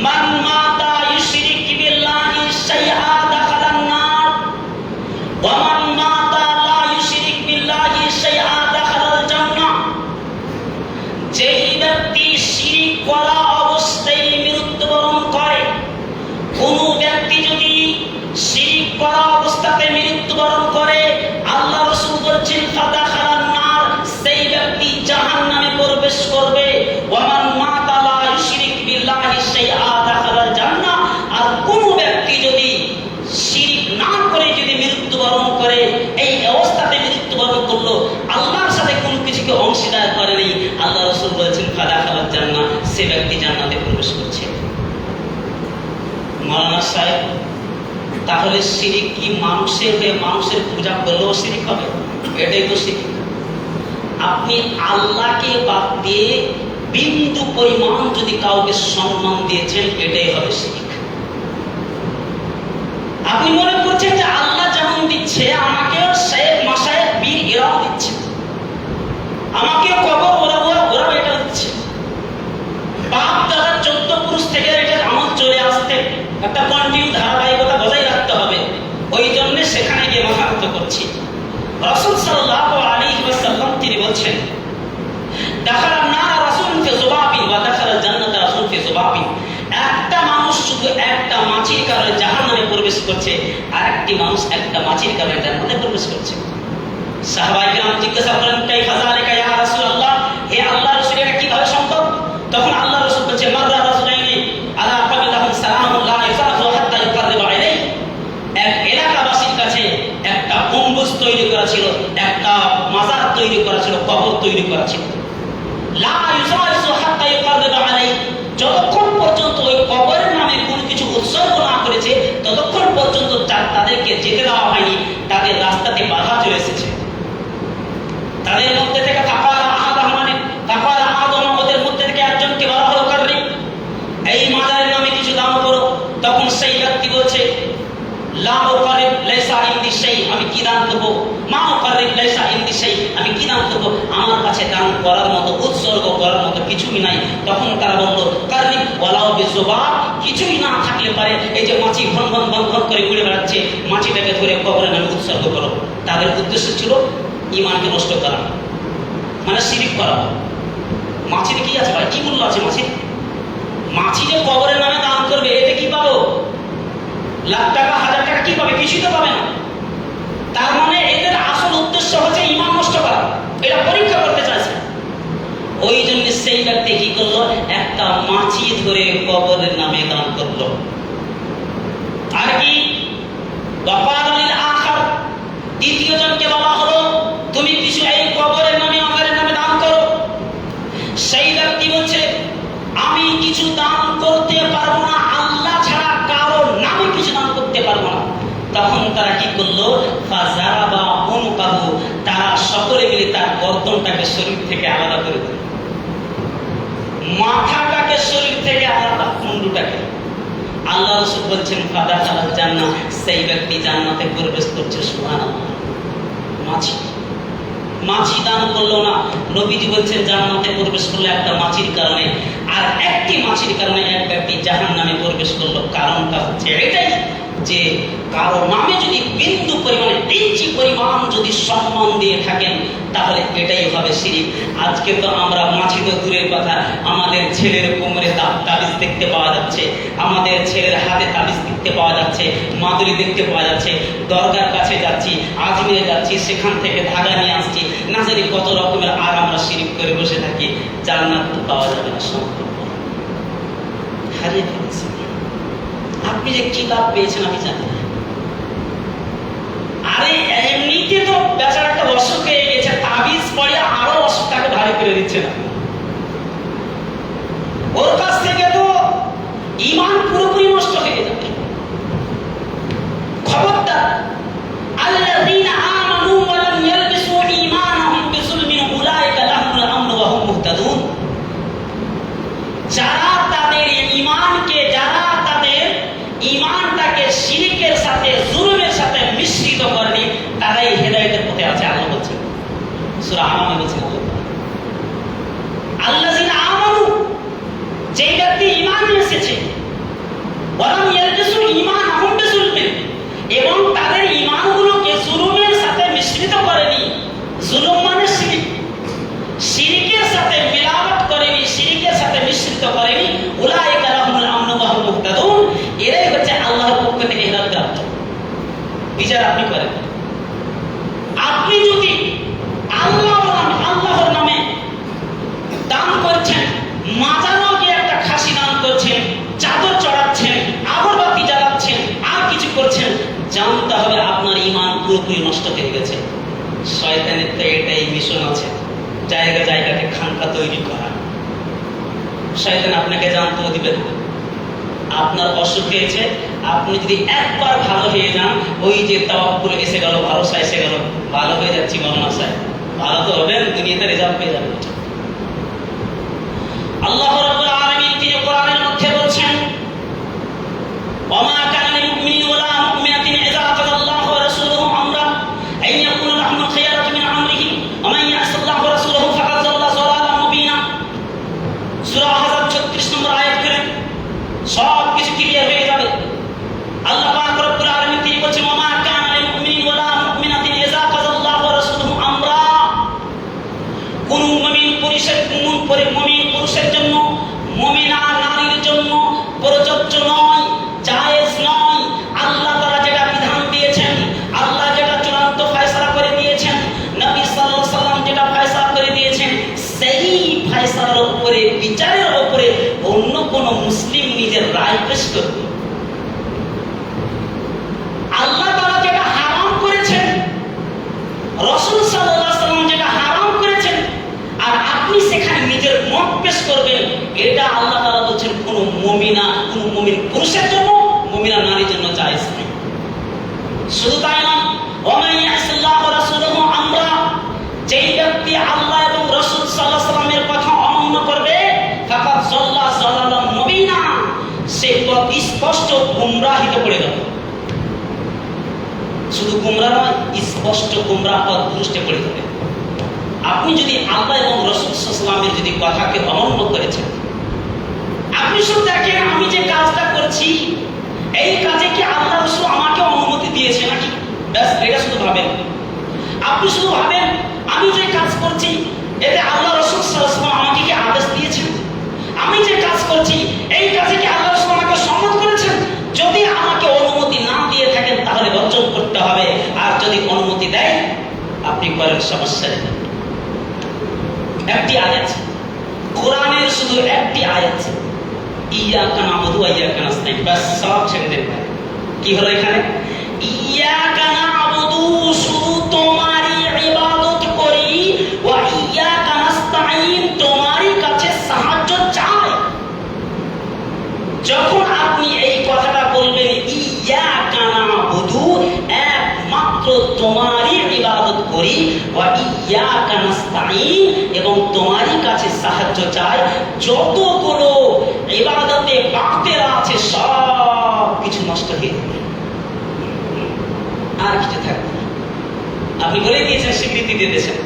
মান মাতা ইউশরিক বিল্লাহি শাইআ দাখালান নার ওয়া মান মাতা লা ইউশরিক বিল্লাহি শাইআ দাখালাল জান্নাহ। যেই ব্যক্তি শিরক করা অবস্থায় মৃত্যুবরণ করে, কোন ব্যক্তি যদি শিরক করা অবস্থাতে মৃত্যুবরণ করে, আল্লাহ রাসূল বলেছেন ফাদাখালান নার, সেই ব্যক্তি জাহান্নামে প্রবেশ করবে। ওয়া মান মাতা লা ইউশরিক বিল্লাহি শাইআ দাখালাল জান্নাহ। আর কোন ব্যক্তি যদি শিরক না করে যদি মৃত্যুবরণ করে, এই অবস্থাতে মৃত্যুবরণ করলো, আল্লাহর সাথে কোনো কিছুকে অংশীদার করেনি, আল্লাহ রাসূল বলেছেন ফাদাখালাল জান্নাহ, সে ব্যক্তি জান্নাতে প্রবেশ করছে। মাওলানা সাহেব, তাহলে শিরক কি মানুষের হয়ে মানুষের পূজা করলেও শিরক হবে? এটাই তো শিরক। আপনি আল্লাহকে বাদ দিয়ে বিন্দু পরিমাণ যদি কাউকে সম্মান দিয়েছেন, এটাই হবে শিরক। আপনি মনে করছেন যে আল্লাহ যেমন দিচ্ছে আমাকেও শেখ মাশায়েখ বীর আমাকে কবর ওরা এটা হচ্ছে বাপ দাদা 14 পুরুষ থেকে এটা আমল চলে আসতে একটা কন্টিনিউ ধারাবাহিকতা বজায় রাখতে হবে। ওই জন্য সেখানে গিয়ে মাথারত করছি। রাসূল সাল্লাল্লাহু আলাইহি ওয়াসাল্লাম তিনি বলছেন, দাখালান নার রাসূলুন ফি যুবাবিন ওয়া দাখালাল জান্নাতা রাসূলুন ফি যুবাবিন। একটা মানুষ শুধু একটা মাছির কারণে জাহান্নামে প্রবেশ করছে, আর একটি মানুষ একটা মাছির কারণে জান্নাতে প্রবেশ করছে। সাহাবায়ে কেরাম জিজ্ঞাসা করেন, কাইফা যালিকা ইয়া রাসূলুল্লাহ, হে আল্লাহর রাসূল এটা কিভাবে সম্ভব? তখন আল্লাহর রাসূল বলেছে, মাররা রাজুলাইনি আলা কাবিলাহুম সালামুল্লাহ ইফাফু হাত্তা ইউকাররিবা ইলাইহি। এক এলাকাবাসীর কাছে একটা গম্বুজ তৈরি করা ছিল, একটা মাজার তৈরি করা ছিল, কবর তৈরি করা ছিল। লা ইউসাইসু হাত্তা ইউকাররিবা ইলাইহি, যতক্ষণ পর্যন্ত ওই কবরের নামে কোনো কিছু উৎসর্গ না করেছে ততক্ষণ পর্যন্ত তাদেরকে যেতে দেওয়া হয়নি। তাদের রাস্তাতে বাধা চলে এসেছে। তাদের মধ্যে থেকে ওদের মধ্যে থেকে একজনকে বলা হলো কাররি, এই মাজারের নামে কিছু দান করো। তখন সেই ব্যক্তি বলছে, লা উকারিব লাইসা ইনদি শাই, আমি কি দান করব? মা উকারিব লাইসা ইনদি শাই, আমি কি দান করব? আমার কাছে দান করার মতো, উৎসর্গ করার মতো কিছুই নাই। তখন তারা বলল, কাররি ওয়ালাউ বিযুবা, কিছুই না থাকলে পারে এই যে মাছি ভন ভন ভন ভন করে ঘুরে বেড়াচ্ছে, মাছিটাকে ধরে কবরের নামে উৎসর্গ করো। তাদের উদ্দেশ্য ছিল ঈমানকে নষ্ট করা, মানে শিরিক করা। মাছির কি আছে ভাই, কি মূল্য আছে মাছির? মাছি যে কবরের নামে দান করবে এতে কি পাবো? লাখ টাকা, হাজার টাকা কি পাবে? কিছুই তো পাবে না। তার মানে এদের আসল উদ্দেশ্য হচ্ছে ঈমান নষ্ট করা, এটা পরীক্ষা করতে চাইছে। ওই জন্য সেই ব্যক্তি কি করলো? একটা মাছি ধরে কবরের নামে দান করলো। আর কি ওয়াকালিল আখার, দ্বিতীয় জনকে বলা হলো, তুমি কিছু এই কবরের নামে আমাদের নামে দান করো। সেই ব্যক্তি বলছে, আমি কিছু দান করতে পারবো না, আল্লাহ ছাড়া কারোর নামে কিছু দান করতে পারবো না। তখন তারা কি করলো? ফাজারাবা উনকাহু, তারা সকলে মিলে তার গর্দনটাকে শরীর থেকে আলাদা করে দিল, মাথাটাকে শরীর থেকে আলাদা, মুন্ডুটাকে। আল্লাহ রাসূল বলছেন, ফাদাখালাল জান্নাহ, সেই ব্যক্তি জান্নাতে প্রবেশ করছে। সুবহানাল্লাহ। মাছি দান করলো না, নবীজি বলছেন জান্নাতে প্রবেশ করলো একটা মাছির কারণে, আর একটি মাছির কারণে এক ব্যক্তি জাহান্নামে প্রবেশ করলো। কারণটা হচ্ছে এটাই যে কারো নামে যদি বিন্দু পরিমাণে, ইঞ্চি পরিমাণ যদি সম্মান দিয়ে থাকেন তাহলে এটাই হবে শিরিক। আজকে তো আমরা মাছি তো দূরের কথা, আমাদের ছেলের কোমরে তাবিজ দেখতে পাওয়া যাচ্ছে, আমাদের ছেলের হাতে তাবিজ দেখতে পাওয়া যাচ্ছে, মাদুলি দেখতে পাওয়া যাচ্ছে। দরগার কাছে যাচ্ছি, আজমিরে যাচ্ছি, সেখান থেকে ধাগা নিয়ে আসছি, না জানি কত রকমের, আর আমরা শিরিক করে বসে থাকি। জান্নাত পাওয়া যাবে না, সম্ভব হারিয়ে ফেলেছি। আপনি যে কি লাভ পেয়েছেন আমি জানি না। আরে এমনিতে তো বেচার একটা অসুখ হয়ে গেছে, তাবিজ পড়ে আরো অসুখটাকে ভারী করে দিচ্ছে না। ওর কাছ থেকে তো ঈমান পুরোপুরি নষ্ট হয়ে যাবে। খবরদার, আল্লাযীনা আমানু ওয়া লাম ইয়ালবিসু ঈমানাহুম বিযুলমিন উলাইকা লাহুমুল আমনু ওয়া হুম মুহতাদুন। যারা তাদের ঈমানটাকে শিরকের সাথে, জুলুমের সাথে মিশ্রিত করেনি, তারাই হেদায়েতের পথে আছে। আল্লাহ বলছেন সূরা আনামে বলছেন, আল্লাযীনা আমানু, যে ব্যক্তি ঈমান এনেছে, ওয়া লাম ইয়ালবিসু ঈমানাহুম বিযুলমিন, এবং তাদের ঈমানগুলোকে জুলুমের সাথে মিশ্রিত করেনি। জুলুম মানে শিরক, শিরকের সাথে মিলাওয়াত করেনি, শিরকের সাথে মিশ্রিত করেনি। উলাইকা লাহুমুল আমনু ওয়া হুম মুহতাদুন, এরাই হচ্ছে আল্লাহর পক্ষ থেকে হেদায়েত প্রাপ্ত। বিচার আপনি করেন। আপনি যদি আল্লাহর নামে দান করছেন, মাজারও গিয়ে একটা খাসি দান করছেন, চাদর চড়াচ্ছেন, আগরবাতি জ্বালাচ্ছেন, আর কিছু করছেন, জানতে হবে আপনার ঈমান পুরোপুরি নষ্ট হয়ে গেছে। শয়তানের তো এটাই মিশন আছে, জায়গা জায়গাতে খানকা তৈরি করা। শয়তান আপনাকে জানতেও দিবে না। আপনার অসুখ হয়েছে, আপনি যদি একবার ভালো হয়ে যান, ওই যে তাওয়াক্কুল এসে গেল, ভরসা এসে গেল, ভালো হয়ে যাচ্ছি মাওলানা সাহেব, ভালো তো হবেন, দুনিয়াতে রেজাল্ট পেয়ে যাবেন। আল্লাহ রাব্বুল আলামিন তিনি কোরআনের মধ্যে বলছেন, ওয়ামা কানা লিল-মুমিনিন ওয়ালা মুমিনাতিন ইযা কাদাল্লাহু ওয়া রাসূলুহু আমরা আন ইয়াকুনা লাহুমুল খিয়ারাতু মিন আমরিহিম ওয়া মান ইয়াসিল্লাহু ওয়া রাসূলুহু ফাকাদ পেশ করবেন, এটা আল্লাহ তাআলা বলছেন কোন মুমিন পুরুষের জন্য, মুমিনা নারীর জন্য জায়েজ নেই। শুধু তাই না, ওয়া ইয়াসিল্লাহু ওয়া রাসূলুহু আমরা, যেই ব্যক্তি আল্লাহ এবং রাসূল সাল্লাল্লাহু আলাইহি ওয়াসাল্লামের কথা অমান্য করবে, ফাকাদ যাল্লা যালালাম মুবিনা, সে পথ স্পষ্ট গুমরাহিতে পড়ে যাবে। শুধু গুমরাহ নয়, স্পষ্ট গুমরাহ পথ ভ্রষ্টে পড়ে যাবে। আপনি যদি আল্লাহ এবং রাসূল সাল্লাল্লাহু আলাইহি ওয়াসাল্লামের যদি কথাকে অমান্য করেছেন, আপনি শুধু দেখেন আমি যে কাজটা করছি এই কাজে কি আল্লাহ রাসূল আমাকে অনুমতি দিয়েছে নাকি, ব্যাস এটা শুধু ভাবেন। আপনি শুধু ভাবেন আমি যে কাজ করছি এতে আল্লাহ রাসূল সাল্লাল্লাহু আলাইহি ওয়াসাল্লাম আমাকে কি আদেশ দিয়েছেন, আমি যে কাজ করছি এই কাজে কি আল্লাহ রাসূল আমাকে সম্মত করেছেন। যদি আমাকে অনুমতি না দিয়ে থাকেন তাহলে বর্জন করতে হবে, আর যদি অনুমতি দেয় আপনি করেন, সমস্যা নেই। একটি আয়াত, কোরআনের শুধু একটি আয়াত, ইয়াকা নাবুদু ওয়া ইয়াকা নাস্তাইন, বাস সব ছেড়ে দেন। কি হলো এখানে? ইয়াকা নাবুদু, শুধু তোমারই ইবাদত করি, ওয়া ইয়াকা নাস্তাইন, তোমারই কাছে সাহায্য চাই। যখন আপনি এই কথাটা বলবেন ইয়াকা নাবুদু, একমাত্র তোমারই ইবাদত করি, ওয়া ইয়াকা নাস্তাইন, এবং তোমারই কাছে সাহায্য চাই, যতগুলো ইবাদতে বাতিল আছে সব কিছু নষ্ট হয়ে যাবে, আর কিছু থাকবে না। আপনি বলে দিয়েছেন, স্বীকৃতি দিয়ে দিয়েছেন।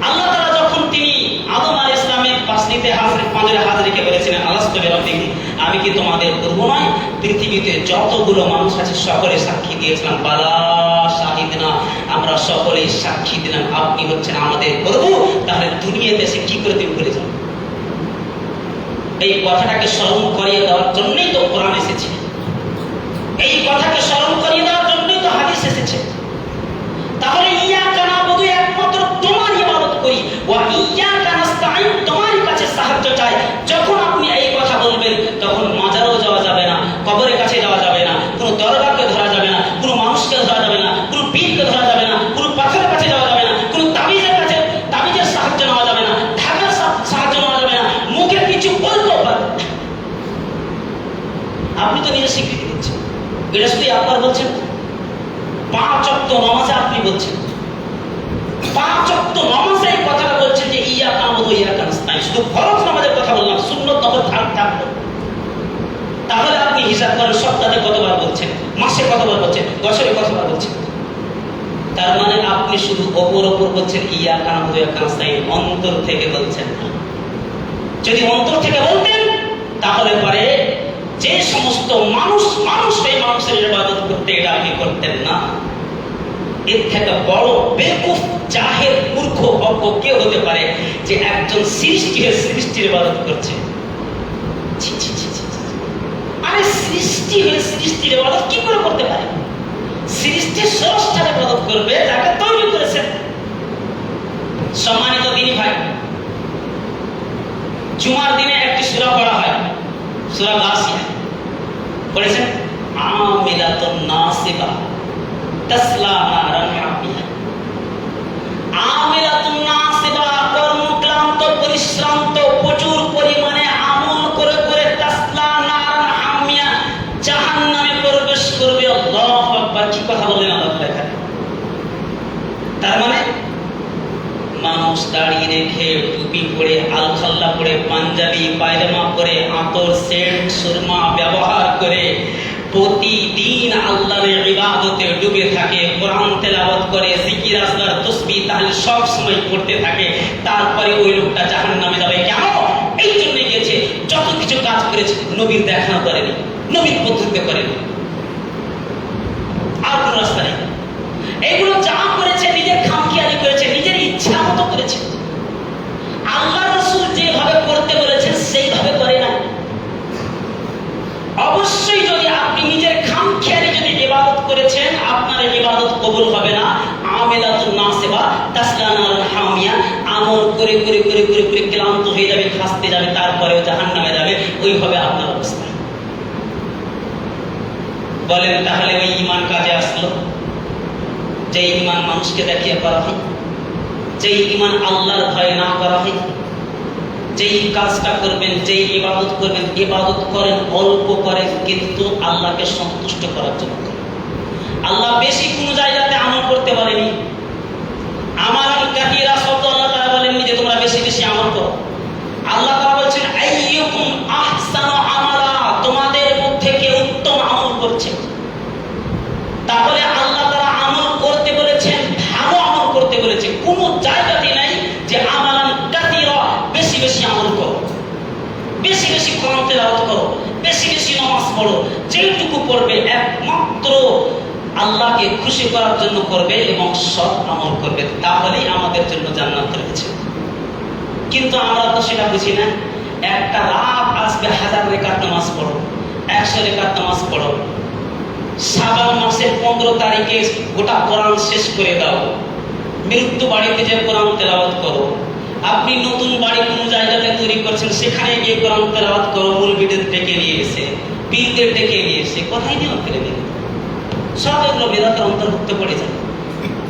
আল্লাহ তাআলা যখন তিনি আদম আলাইহিস সালামের পাঁচটিতে পাঁচের হাজরিকে বলেছিলেন আলাস্তু বিরাব্বিকুম, আমি কি তোমাদের প্রভু নয়? পৃথিবীতে যতগুলো মানুষ আছে সকলে সাক্ষী দিয়েছিলাম, বালা শাহিদনা, আমরা সকলেই সাক্ষী দিলাম আপনি হচ্ছেন আমাদের প্রভু। তাহলে দুনিয়াতে এসে কি করে তুমি বলে যাও? এই কথাটাকে স্মরণ করিয়ে দেওয়ার জন্যই তো কোরআন এসেছে, এই কথাকে স্মরণ করিয়ে দেওয়ার জন্যই তো হাদিস এসেছে। তাহলে ইয়াকা নাবুদু, একমাত্র তোমার ইবাদত করি, ওয়া ইয়াকা নাস্তাইন, তোমারই কাছে সাহায্য চাই। যখন আপনি এই কথা বলবেন তখন মাজারও যাওয়া যাবে না, কবরের কাছে যাওয়া যাবে না, কোনো দরগাকে ধরা যাবে না, কোনো মানুষকে ধরা যাবে না, কোনো পীরকে ধরা যাবে না, কোনো পাথরের কাছে যাওয়া যাবে না, কোনো তাবিজের কাছে তাবিজের সাহায্য নেওয়া যাবে না, ঢাকার সাহায্য নেওয়া যাবে না, মুখে কিছু বলতেও পারবে। আপনি তো নিজে স্বীকৃতি দিচ্ছেন, এটা শুধু আপনার বলছেন। 5 ওয়াক্ত নামাজে আপনি বলছেন, 5 ওয়াক্ত নামাজে এই কথাটা বলছেন যে ইয়াকা নাবুদু ওয়া ইয়াকা নাস্তাইন, শুধু ফরজ নামাজের কথা বললাম, সুন্নত নামাজ থাকলো। তাহলে আপনি হিসাব করেন সপ্তাহে কতবার বলছেন, মাসে কতবার বলছেন, বছরে কতবার বলছেন। তার মানে আপনি শুধু ওপর বলছেন ইয়াকা নাবুদু ওয়া ইয়াকা নাস্তাইন, অন্তর থেকে বলছেন না। যদি অন্তর থেকে বলতেন তাহলে পরে যে সমস্ত মানুষ সেই মানুষের ইবাদত করতে, এটা আপনি করতেন না। এর থেকে বড় বেকুফ, জাহেল, মূর্খ, অজ্ঞ কে হতে পারে যে একজন সৃষ্টির ইবাদত করছে? আরে সৃষ্টি হয়ে সৃষ্টির ইবাদত কি করে করতে পারে? সৃষ্টির স্রষ্টার ইবাদত করবে যাকে তৈরি করেছেন। সম্মানিত দিনী ভাই, জুমার দিনে একটি সূরা পড়া হয়, সূরা গাসিয়া পড়েছেন? আমিলাতুন নাসিবা তাসলা নারান হামিয়া। আমিলাতুন নাসিবা, কর্মক্লান্ত, পরিশ্রান্ত, প্রচুর পরিমাণে আমল করে করে, তাসলা নারান হামিয়া, জাহান্নামে প্রবেশ করবে। আল্লাহু আকবার! কি কথা বলেন আল্লাহ এখানে? তার মানে মানুষ দাড়ি রেখে, টুপি পরে, আলখাল্লা পরে, পাঞ্জাবি পায়জামা পরে, আতর, সেন্ট, সুরমা ব্যবহার করে প্রতিদিন আল্লাহর ইবাদতে ডুবে থাকে, কোরআন তেলাওয়াত করে, জিকির, আজকার, তাসবিহ, তাহলিল সব সময় করতে থাকে, তারপরে ওই লোকটা জাহান্নামে যাবে। কেন? এই জন্য গিয়েছে যত কিছু কাজ করেছে নবীর দেখানো করেনি, নবীর পদ্ধতিতে করেনি, আর কোন রাস্তা নেই। এগুলো যা করেছে নিজের খামখেয়ালি করেছে, নিজের ইচ্ছা মতো করেছে। আল্লাহ রাসূল যেভাবে করতে বলেছেন সেইভাবে করে না। অবশ্যই যদি আপনি নিজের খামখেয়ালি যদি ইবাদত করেছেন, আপনার ইবাদত কবুল হবে না। আমিলাতুন নাসিবা তাসলা নারান হামিয়া, আমল করে করে করে করে করে ক্লান্ত হয়ে যাবে, খাসতে যাবে, তারপরেও জাহান্নামে যাবে। ওইভাবে আপনার অবস্থা। বলেন তাহলে ওই ঈমান কাজে আসলো? যে ঈমান মানুষকে দেখিয়ে করা হয়, যে ঈমান আল্লাহর ভয় না করা হয়, যেই কাজটা করবেন, যেই ইবাদত করবেন, ইবাদত করেন অল্প করেন, কিন্তু আল্লাহকে সন্তুষ্ট করার জন্য করেন। আল্লাহ বেশি কোনো জায়গাতে আমল করতে বলেনি। আমালান কাসীরা শব্দ আল্লাহ তাআলা বলেননি যে তোমরা বেশি বেশি আমল করো। আল্লাহ তাআলা বলছেন আইয়ুকুম আহসানু আমালা, তোমাদের মধ্যে কে উত্তম আমল করছে। তাহলে আল্লাহ তাআলা আমল করতে বলেছেন, ভালো আমল করতে বলেছেন। কোনো জায়গাতে নাই যে আমালান কাসীরা বেশি বেশি আমল করো, বেশি বেশি কোরআন তেলাওয়াত করো, বেশি বেশি নামাজ পড়ো। যেটুকু পড়বে একমাত্র আল্লাহকে খুশি করার জন্য করবে এবং সৎ আমল করবে, তাহলেই আমাদের জন্য জান্নাত রয়েছে। কিন্তু আমরা তো সেটা বুঝি না। একটা রাত আসবে, 1000 রাকাত নামাজ পড়ো, 100 রাকাত নামাজ পড়ো, শাবান মাসের 15 তারিখে গোটা কোরআন শেষ করে দাও, মৃত্যু বাড়িতে যে কোরআন তেলাওয়াত করো। আপনি নতুন বাড়ি কোনো জায়গাতে তৈরি করছেন, সেখানে গিয়ে কোরআন তেলাওয়াত করো, মুলবিদের ডেকে নিয়ে এসে, পীরদের ডেকে নিয়ে এসে, কোথায় নিয়ে ফেলে দিন। সব এগুলো বেদাতের অন্তর্ভুক্ত পড়ে যায়।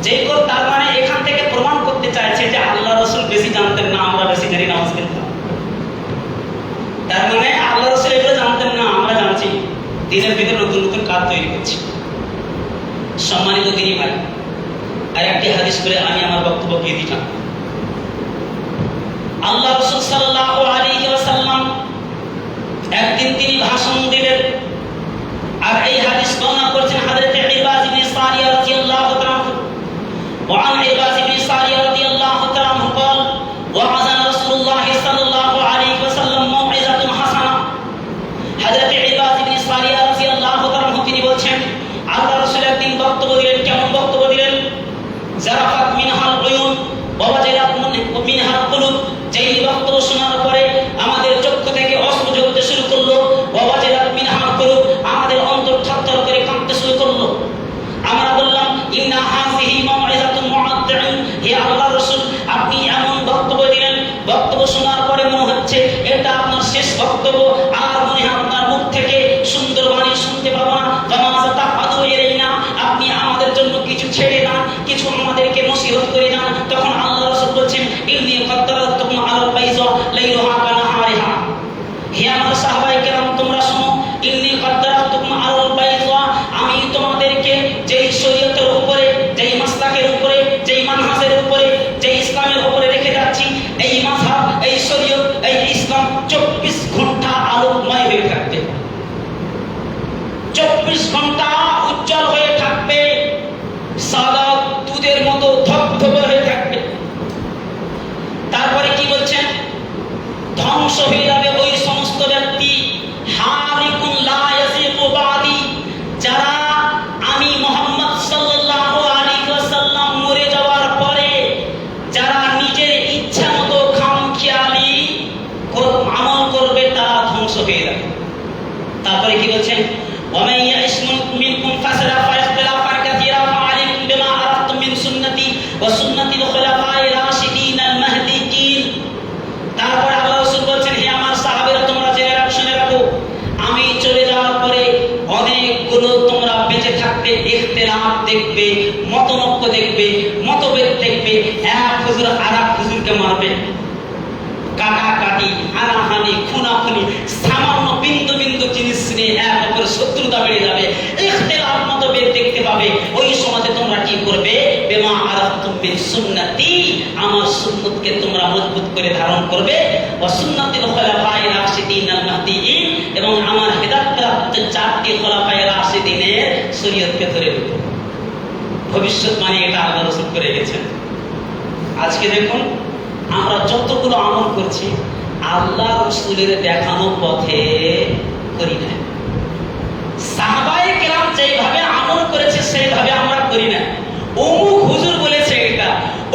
যে তার মানে এখান থেকে প্রমাণ করতে চাইছে যে আল্লাহ রাসূল বেশি জানতেন না, আমরা বেশি জানি নামাজ পড়তাম। তার মানে আল্লাহ রাসূল এগুলো জানতেন না, আমরা জানছি। দিনের ভিতরে নতুন নতুন কাজ তৈরি করছি। সম্মানিত দিনী ভাই, আর একটি হাদিস করে আমি আমার বক্তব্য দিয়ে দিলাম। আল্লাহ রাসূল সাল্লাল্লাহু আলাইহি ওয়াসাল্লাম একদিন তিনি ভাষণ দিলেন, আর এই হাদিস বর্ণনা করেছেন হযরত ইরবাজ ইবনে সারিয়া রাদিয়াল্লাহু তাআলা আনহু। وعن عباس بن سارية رضي الله تعالى عنه قال وعظنا رسول الله صلى الله عليه وسلم موعظة حسنة। হযরত ইরবাজ ইবনে সারিয়া রাদিয়াল্লাহু তাআলা আনহু তিনি বলছেন, আল্লাহ রাসূল একদিন বক্তব্য দিলেন। কেমন বক্তব্য দিলেন? জারাফাত মিনহাল উয়ুন ওয়া ওয়াজালাত মিনহাল কুলুব। যেই বক্তব্য শোনার পরে আমাদের চক্ষু থেকে অশ্রু ঝরতে শুরু করলো, ওয়া ওয়াজালাত মিনহাল কুলুব, আমাদের অন্তর থরথর করে কাঁপতে শুরু করলো। আমরা বললাম ইন্না হাযিহি মাউইযাতুন মুআদ্দিন, হে আল্লাহর রাসূল আপনি এমন বক্তব্য দিলেন, বক্তব্য শোনার পরে মনে হচ্ছে এটা আপনার শেষ বক্তব্য, আর মনে হয় আপনার মুখ থেকে সুন্দর বাণী শুনতে পাবো না। ফামাযা তাফাদু ইলাইনা, আপনি আমাদের জন্য কিছু ছেড়ে দেন, কিছু আমাদেরকে নসিহত করে দেন। তখন আল্লাহর রাসূল বলেন ইন্নী কাদ্দারাতুকুম আলাল বাইযা লাইলুহা কানাহারিহা, হে আমার সাহাবায়ে কেরাম তোমরা শোনো, ইন্নী কাদ্দারাতুকুম আলাল বাইযা, আমি তোমাদেরকে যেই শরীয়তের উপরে, যেই মাসলাকের উপরে, যেই মানহাজের উপরে, যেই ইসলামের উপরে রেখে যাচ্ছি, এই মাযহাব, এই শরীয়ত, এই ইসলাম 24 ঘন্টা আলোকময় হয়ে থাকবে, 24 ঘন্টা উজ্জ্বল হয়ে থাকবে, সাদা দুধের মতো ধবধবে হয়ে থাকবে। তারপরে কি বলছেন? ধ্বংস হয়ে যাবে ওই সমস্ত ব্যক্তি, হালিকুন লা ইয়াসিকু বাদি, যারা আমি মুহাম্মদ সাল্লাল্লাহু আলাইহি ওয়াসাল্লাম মরে যাওয়ার পরে যারা নিজের ইচ্ছা মতো খামখেয়ালি আমল করবে, তারা ধ্বংস হয়ে যাবে। তারপরে কি বলছেন? ওয়ামান ইয়াইশ মিনকুম ফাসারা ফায়াখতালাফা কাসীরা ফাআলাইকুম বিমা আরাদতুম মিন সুন্নতি ওয়া সুন্নাতিল খুলাফায়ে রাশিদিন আল মাহদিয়িন। তারপরে আল্লাহ রাসূল বলেন, হে আমার সাহাবীরা তোমরা জেনে রাখো, শুনে রাখো, আমি চলে যাওয়ার পরে অনেকগুলো তোমরা বেঁচে থাকবে ইখতিলাফ দেখবে, মতনৈক্য দেখবে, মতভেদ দেখবে, এক হুজুর আরেক হুজুরকে মারবে, কাটাকাটি, হানাহানি, খুনাখুনি, সামান্য বিন্দু বিন্দু জিনিস নিয়ে এক অপরের শত্রুতা বেড়ে যাবে, ইখতিলাফ মতভেদ দেখতে পাবে। ওই সমাজে তোমরা কি করবে? বিমা আরাদতুম মিন সুন্নতি, আমার সুন্নতকে তোমরা মজবুত করে ধারণ করবে, ওয়া সুন্নাতিল খুলাফায়ে রাশিদিন আল মাহদিয়িন, এবং আমার হেদায়েতপ্রাপ্ত 4টি খুলাফায়ে রাশিদিনের শরীয়তকে ধরে নেবে। ভবিষ্যৎবাণী এটা আল্লাহ রাসূল করে গেছেন। আজকে দেখুন আমরা যতগুলো আমল করছি আল্লাহ রাসূলের দেখানো পথে করি না। সাহাবায়ে কেরাম যেভাবে আমল করেছে সেইভাবে আমরা করি না। অমুক হুজুর বলেছে এটা,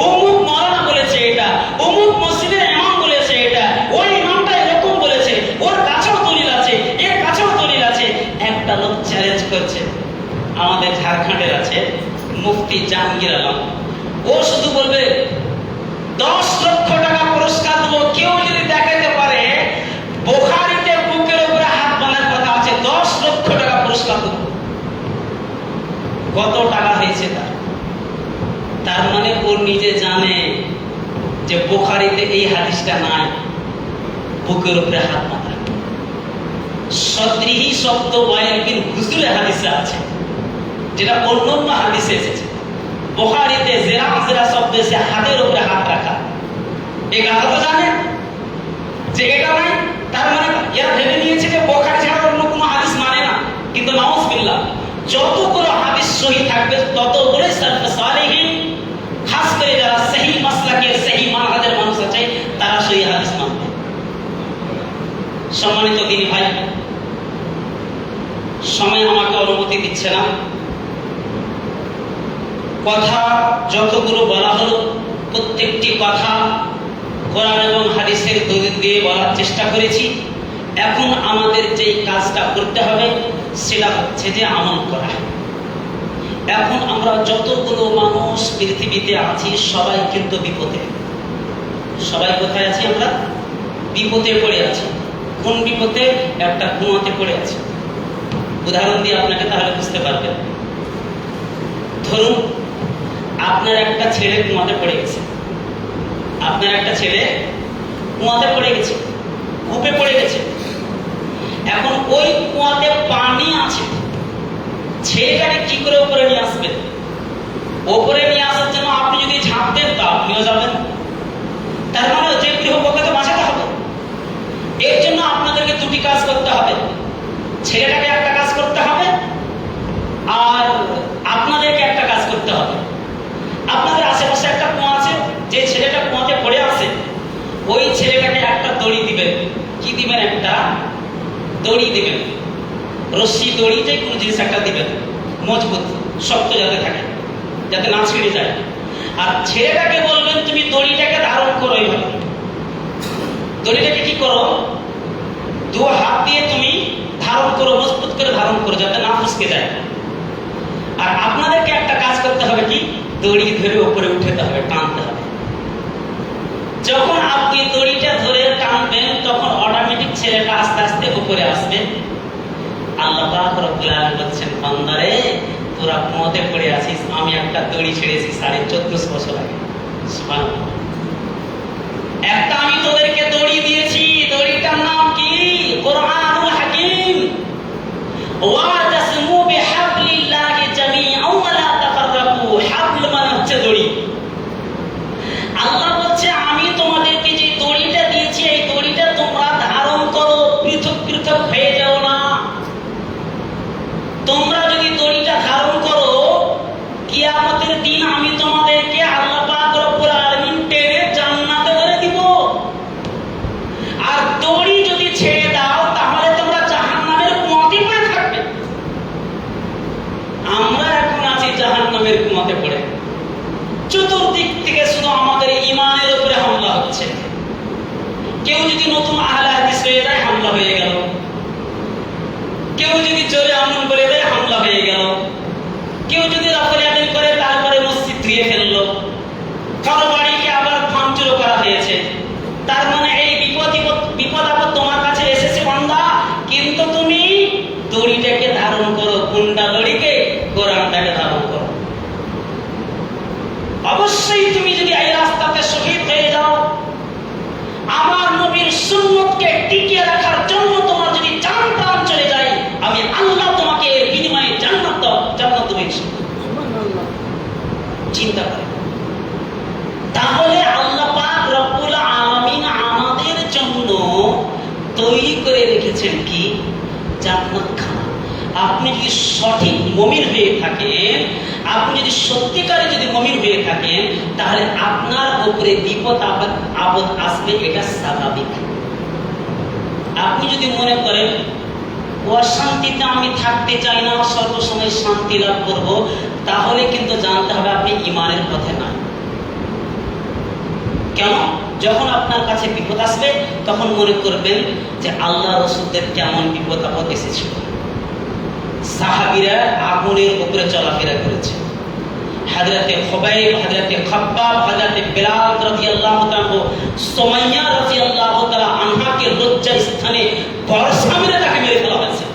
অমুক মাওলানা বলেছে এটা, অমুক মসজিদের ইমাম বলেছে এটা, ওই ইমামটা এরকম বলেছে, ওর কাছেও দলিল আছে, এর কাছেও দলিল আছে। একটা লোক চ্যালেঞ্জ করছে, আমাদের ঝাড়খণ্ডের আছে মুফতি জাহাঙ্গীর আলম, ও শুধু বলবে 10 লক্ষ টাকা পুরস্কার দেবো, কেউ যদি দেখাতে পারে বুখারীতে বুকের উপরে হাত বাঁধার কথা আছে, 10 লক্ষ টাকা পুরস্কার দেবো। কত টাকা হয়েছে তার মানে ও নিজে জানে যে বুখারীতে এই হাদিসটা নাই, বুকের উপরে হাত বাঁধা। সদরিহি শব্দ ওয়াইল বিন হুজুরের হাদিসে আছে, যেটা অন্যান্য হাদিসে এসেছে। বুখারীতে জিরা জিরা শব্দ এসে হাতের উপরে হাত রাখা। এই কথা তো জানেন যে এটা নাই, তার মানে এরা ভেবে নিয়েছে যে বুখারী ছাড়া অন্য কোনো হাদিস মানে না। কিন্তু নাউজুবিল্লাহ, যতগুলো হাদিস সহিহ থাকবে ততগুলোই সালফে সালেহিন, খাস করে যারা সহিহ মাসলাকের সহিহ মানহাজের মানুষ আছে, তারা সহিহ হাদিস মানবে। সম্মানিত দিনী ভাই, সময় আমাকে অনুমতি দিচ্ছে না। কথা যতগুলো বলা হলো, প্রত্যেকটি কথা কোরআন এবং হাদিসের দলিল দিয়ে বলার চেষ্টা করেছি। এখন আমাদের যে কাজটা করতে হবে সেটা হচ্ছে যে আমল করা। এখন আমরা যতগুলো মানুষ পৃথিবীতে আছি সবাই কিন্তু বিপদে। সবাই কোথায় আছি? আমরা বিপদে পড়ে আছি। কোন বিপদে? একটা ঘুমাতে পড়ে আছি। উদাহরণ দিয়ে আপনাকে তাহলে বুঝতে পারবেন। ধরুন আপনার একটা ছেলে ঘুমাতে পড়ে গেছে। আপনার একটা ছেলে কুয়াতে পড়ে গেছে, কূপে পড়ে গেছে। এখন ওই কুয়াতে পানি আছে, ছেলেটাকে কি করে উপরে নিয়ে আসবেন? উপরে নিয়ে আসার জন্য আপনি যদি ঝাঁপ দেন তা আপনিও যাবেন। তার মানে যে গৃহপক্ষকে তো বাঁচাতে হবে। এর জন্য আপনাদেরকে দুটি কাজ করতে হবে। ছেলেটাকে একটা কাজ করতে হবে, আর আপনাদেরকে একটা কাজ করতে হবে। আপনাদের আশেপাশে একটা কুয়া আছে, যে ছেলেটা কুয়াতে পড়ে আছে ওই ছেলেটাকে একটা দড়ি দিবেন। কি দিবেন? একটা দড়ি দিবেন, রশ্মি দড়ি, যে কোনো জিনিস একটা দিবেন, মজবুত শক্ত যাতে থাকে, যাতে না ছিঁড়ে যায়। আর ছেলেটাকে বলবেন তুমি দড়িটাকে ধারণ করো। এইভাবে দড়িটাকে কি করো? দু হাত দিয়ে তুমি ধারণ করো, মজবুত করে ধারণ করো, যাতে না ফসকে যায়। আর আপনাদেরকে একটা কাজ করতে হবে, কি? দড়ি ধরে উপরে উঠাতে হবে, টানতে হবে। যখন আপনি দড়িটা ধরে টানবেন তখন অটোমেটিক ছেলেটা আস্তে আস্তে উপরে আসবে। আল্লাহ পাক রব্বুল আলামিন বলছেন, বান্দারে তোরা কুয়াতে পড়ে আছিস, আমি একটা দড়ি ছেড়েছি 1450 বছর আগে। সুবহানাল্লাহ। একটা আমি তোদেরকে দড়ি দিয়েছি, দড়িটার নাম কি? কুরআনুল হাকীম। ওয়াতাসমু বিহাবলিল্লাহি জামিআন ওয়া লা তাফাররাকু। হাবল মানে হচ্ছে দড়ি। আল্লাহ বলছে আমি তোমাদেরকে যে দড়িটা দিয়েছি এই দড়িটা তোমরা ধারণ করো, পৃথক পৃথক হয়ে যাও না। তোমরা যদি দড়িটা ধারণ করো, কিয়ামতের দিন আমি তোমাদেরকে আল্লাহ পাক রব্বুল আলামিন টেনে জান্নাতে ধরে দিব। আর দড়ি যদি ছেড়ে দাও তাহলে তোমরা জাহান্নামের কুয়াতে পড়ে থাকবে। আমরা এখন আছি জাহান্নামের কুয়াতে পড়ে। চতুর্দিক থেকে শুধু আমাদের ঈমানের উপরে হামলা হচ্ছে। কেউ যদি নতুন আহলে হাদিস হয়ে যায়, হামলা হয়ে গেল। কেউ যদি জোরে আমিন বলে দেয়, হামলা হয়ে গেল। কেউ যদি রাফলে আদিন করে তারপরে মসজিদ ধুয়ে ফেললো, কারো বাড়িকে আবার ভাঙচুর করা হয়েছে। তার মানে এই বিপদ আপদ তোমার কাছে এসেছে বান্দা, কিন্তু তুমি দড়িটাকে ধারণ করো। কোনটা দড়িকে? কোরআনটাকে ধারণ করো। অবশ্যই তুমি যদি এই রাস্তাতে শহীদ হয়ে যাও, আমার নবীর সুন্নতকে টিকিয়ে রাখার জন্য তোমার যদি জান প্রাণ চলে যায়, আমি আল্লাহ তোমাকে এর বিনিময়ে জান্নাত দেব। চিন্তা করেন। তাহলে আল্লাহ পাক রব্বুল আলামিন আমাদের জন্য তৈরি করে রেখেছেন কি? জান্নাত খানা। আপনি যদি সঠিক মুমিন হয়ে থাকেন, আপনি যদি সত্যিকারে যদি মুমিন হয়ে থাকেন, তাহলে আপনার উপরে বিপদ আপদ আসবে, এটা স্বাভাবিক। আপনি যদি মনে করেন অশান্তিতে আমি থাকতে চাই না, সর্বসময় শান্তি লাভ করব, তাহলে কিন্তু জানতে হবে আপনি ঈমানের পথে না। কেন? যখন আপনার কাছে বিপদ আসবে তখন মনে করবেন যে আল্লাহ রাসূলদের কেমন বিপদ আপদ এসেছিল। সাহাবীরা আগুনের উপরে চলাফেরা করেছে। হযরতে খুবাইব, হযরতে খাব্বাব, হযরতে বিলাল রাদিয়াল্লাহু তাআলা, সুমাইয়া রাদিয়াল্লাহু তাআলা আনহাকে লজ্জা স্থানে বর্ষা মেরে তাকে মেরে ফেলা হয়েছে।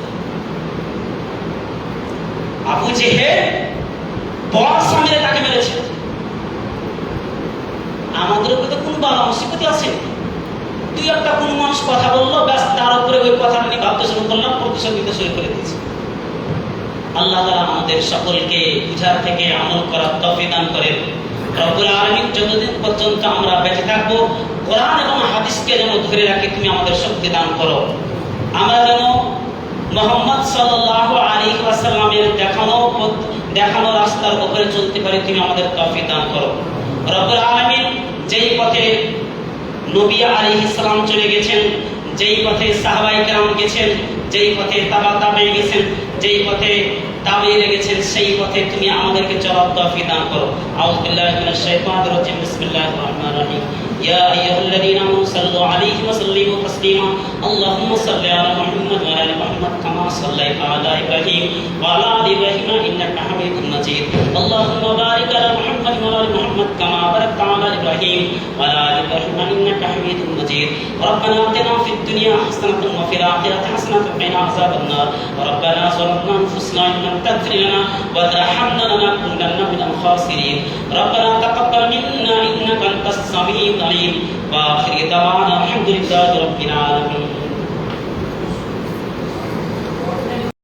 আবু জেহেল বর্ষা মেরে তাকে মেরেছে। আমাদের উপরে তো কোনো বালা মুসিবত আসেনি। দুই একটা কোনো মানুষ কথা বললো, ব্যাস তার উপরে ওই কথাটা নিয়ে ভাবতে শুরু করলাম, প্রতিশোধ দিতে শুরু করে দিয়েছি। আল্লাহ তাআলা আমাদের সকলকে বুঝার থেকে আমল করার তৌফিক দান করেন। রব্বুল আলামিন যতদিন পর্যন্ত আমরা বেঁচে থাকবো, কোরআন এবং হাদিসকে যেন ধরে রাখি তুমি আমাদের শক্তি দান করো। আমরা যেন মুহাম্মদ সাল্লাল্লাহু আলাইহি ওয়াসাল্লামের দেখানো রাস্তার উপরে চলতে পারি, তুমি আমাদের তৌফিক দান করো। রব্বুল আলামিন যেই পথে নবী আলাইহিস সালাম চলে গেছেন, যেই পথে সাহাবায়ে কেরাম গেছেন, যেই পথে তাবেঈন গেছেন, যেই পথে তাবেঈন গেছেন, সেই পথে তুমি আমাদেরকে চলার তৌফিক দান করো। আউযু বিল্লাহি মিনাশ শাইতানির রাজিম। বিসমিল্লাহির রহমানির রহিম। ইয়া আইয়ুহাল্লাযীনা আমানু সাল্লু আলাইহি ওয়া সাল্লিমু তাসলিমা। আল্লাহুম্মা সাল্লি আলা মুহাম্মাদ ওয়া আলা আলি মুহাম্মাদ কামা সাল্লাইতা আলা ইব্রাহিম ওয়া আলা আলি ইব্রাহিম ইন্নাকা হামিদুম মাজিদ। আল্লাহুম্মা বারিক আলা মুহাম্মাদ ওয়া আলা আলি মুহাম্মাদ কামা বারাকতা আলা ইব্রাহিম ওয়া আলা আলি ইব্রাহিম ইন্নাকা হামিদুম মাজিদ। ربنا آتنا في الدنيا حسنة وفي الآخرة حسنة وقنا عذاب النار. ربنا ظلمنا أنفسنا إن لم تغفر لنا وترحمنا لنكونن من الخاسرين. ربنا تقبل منا إنك أنت السميع العليم. وآخر دعوانا الحمد لله رب العالمين.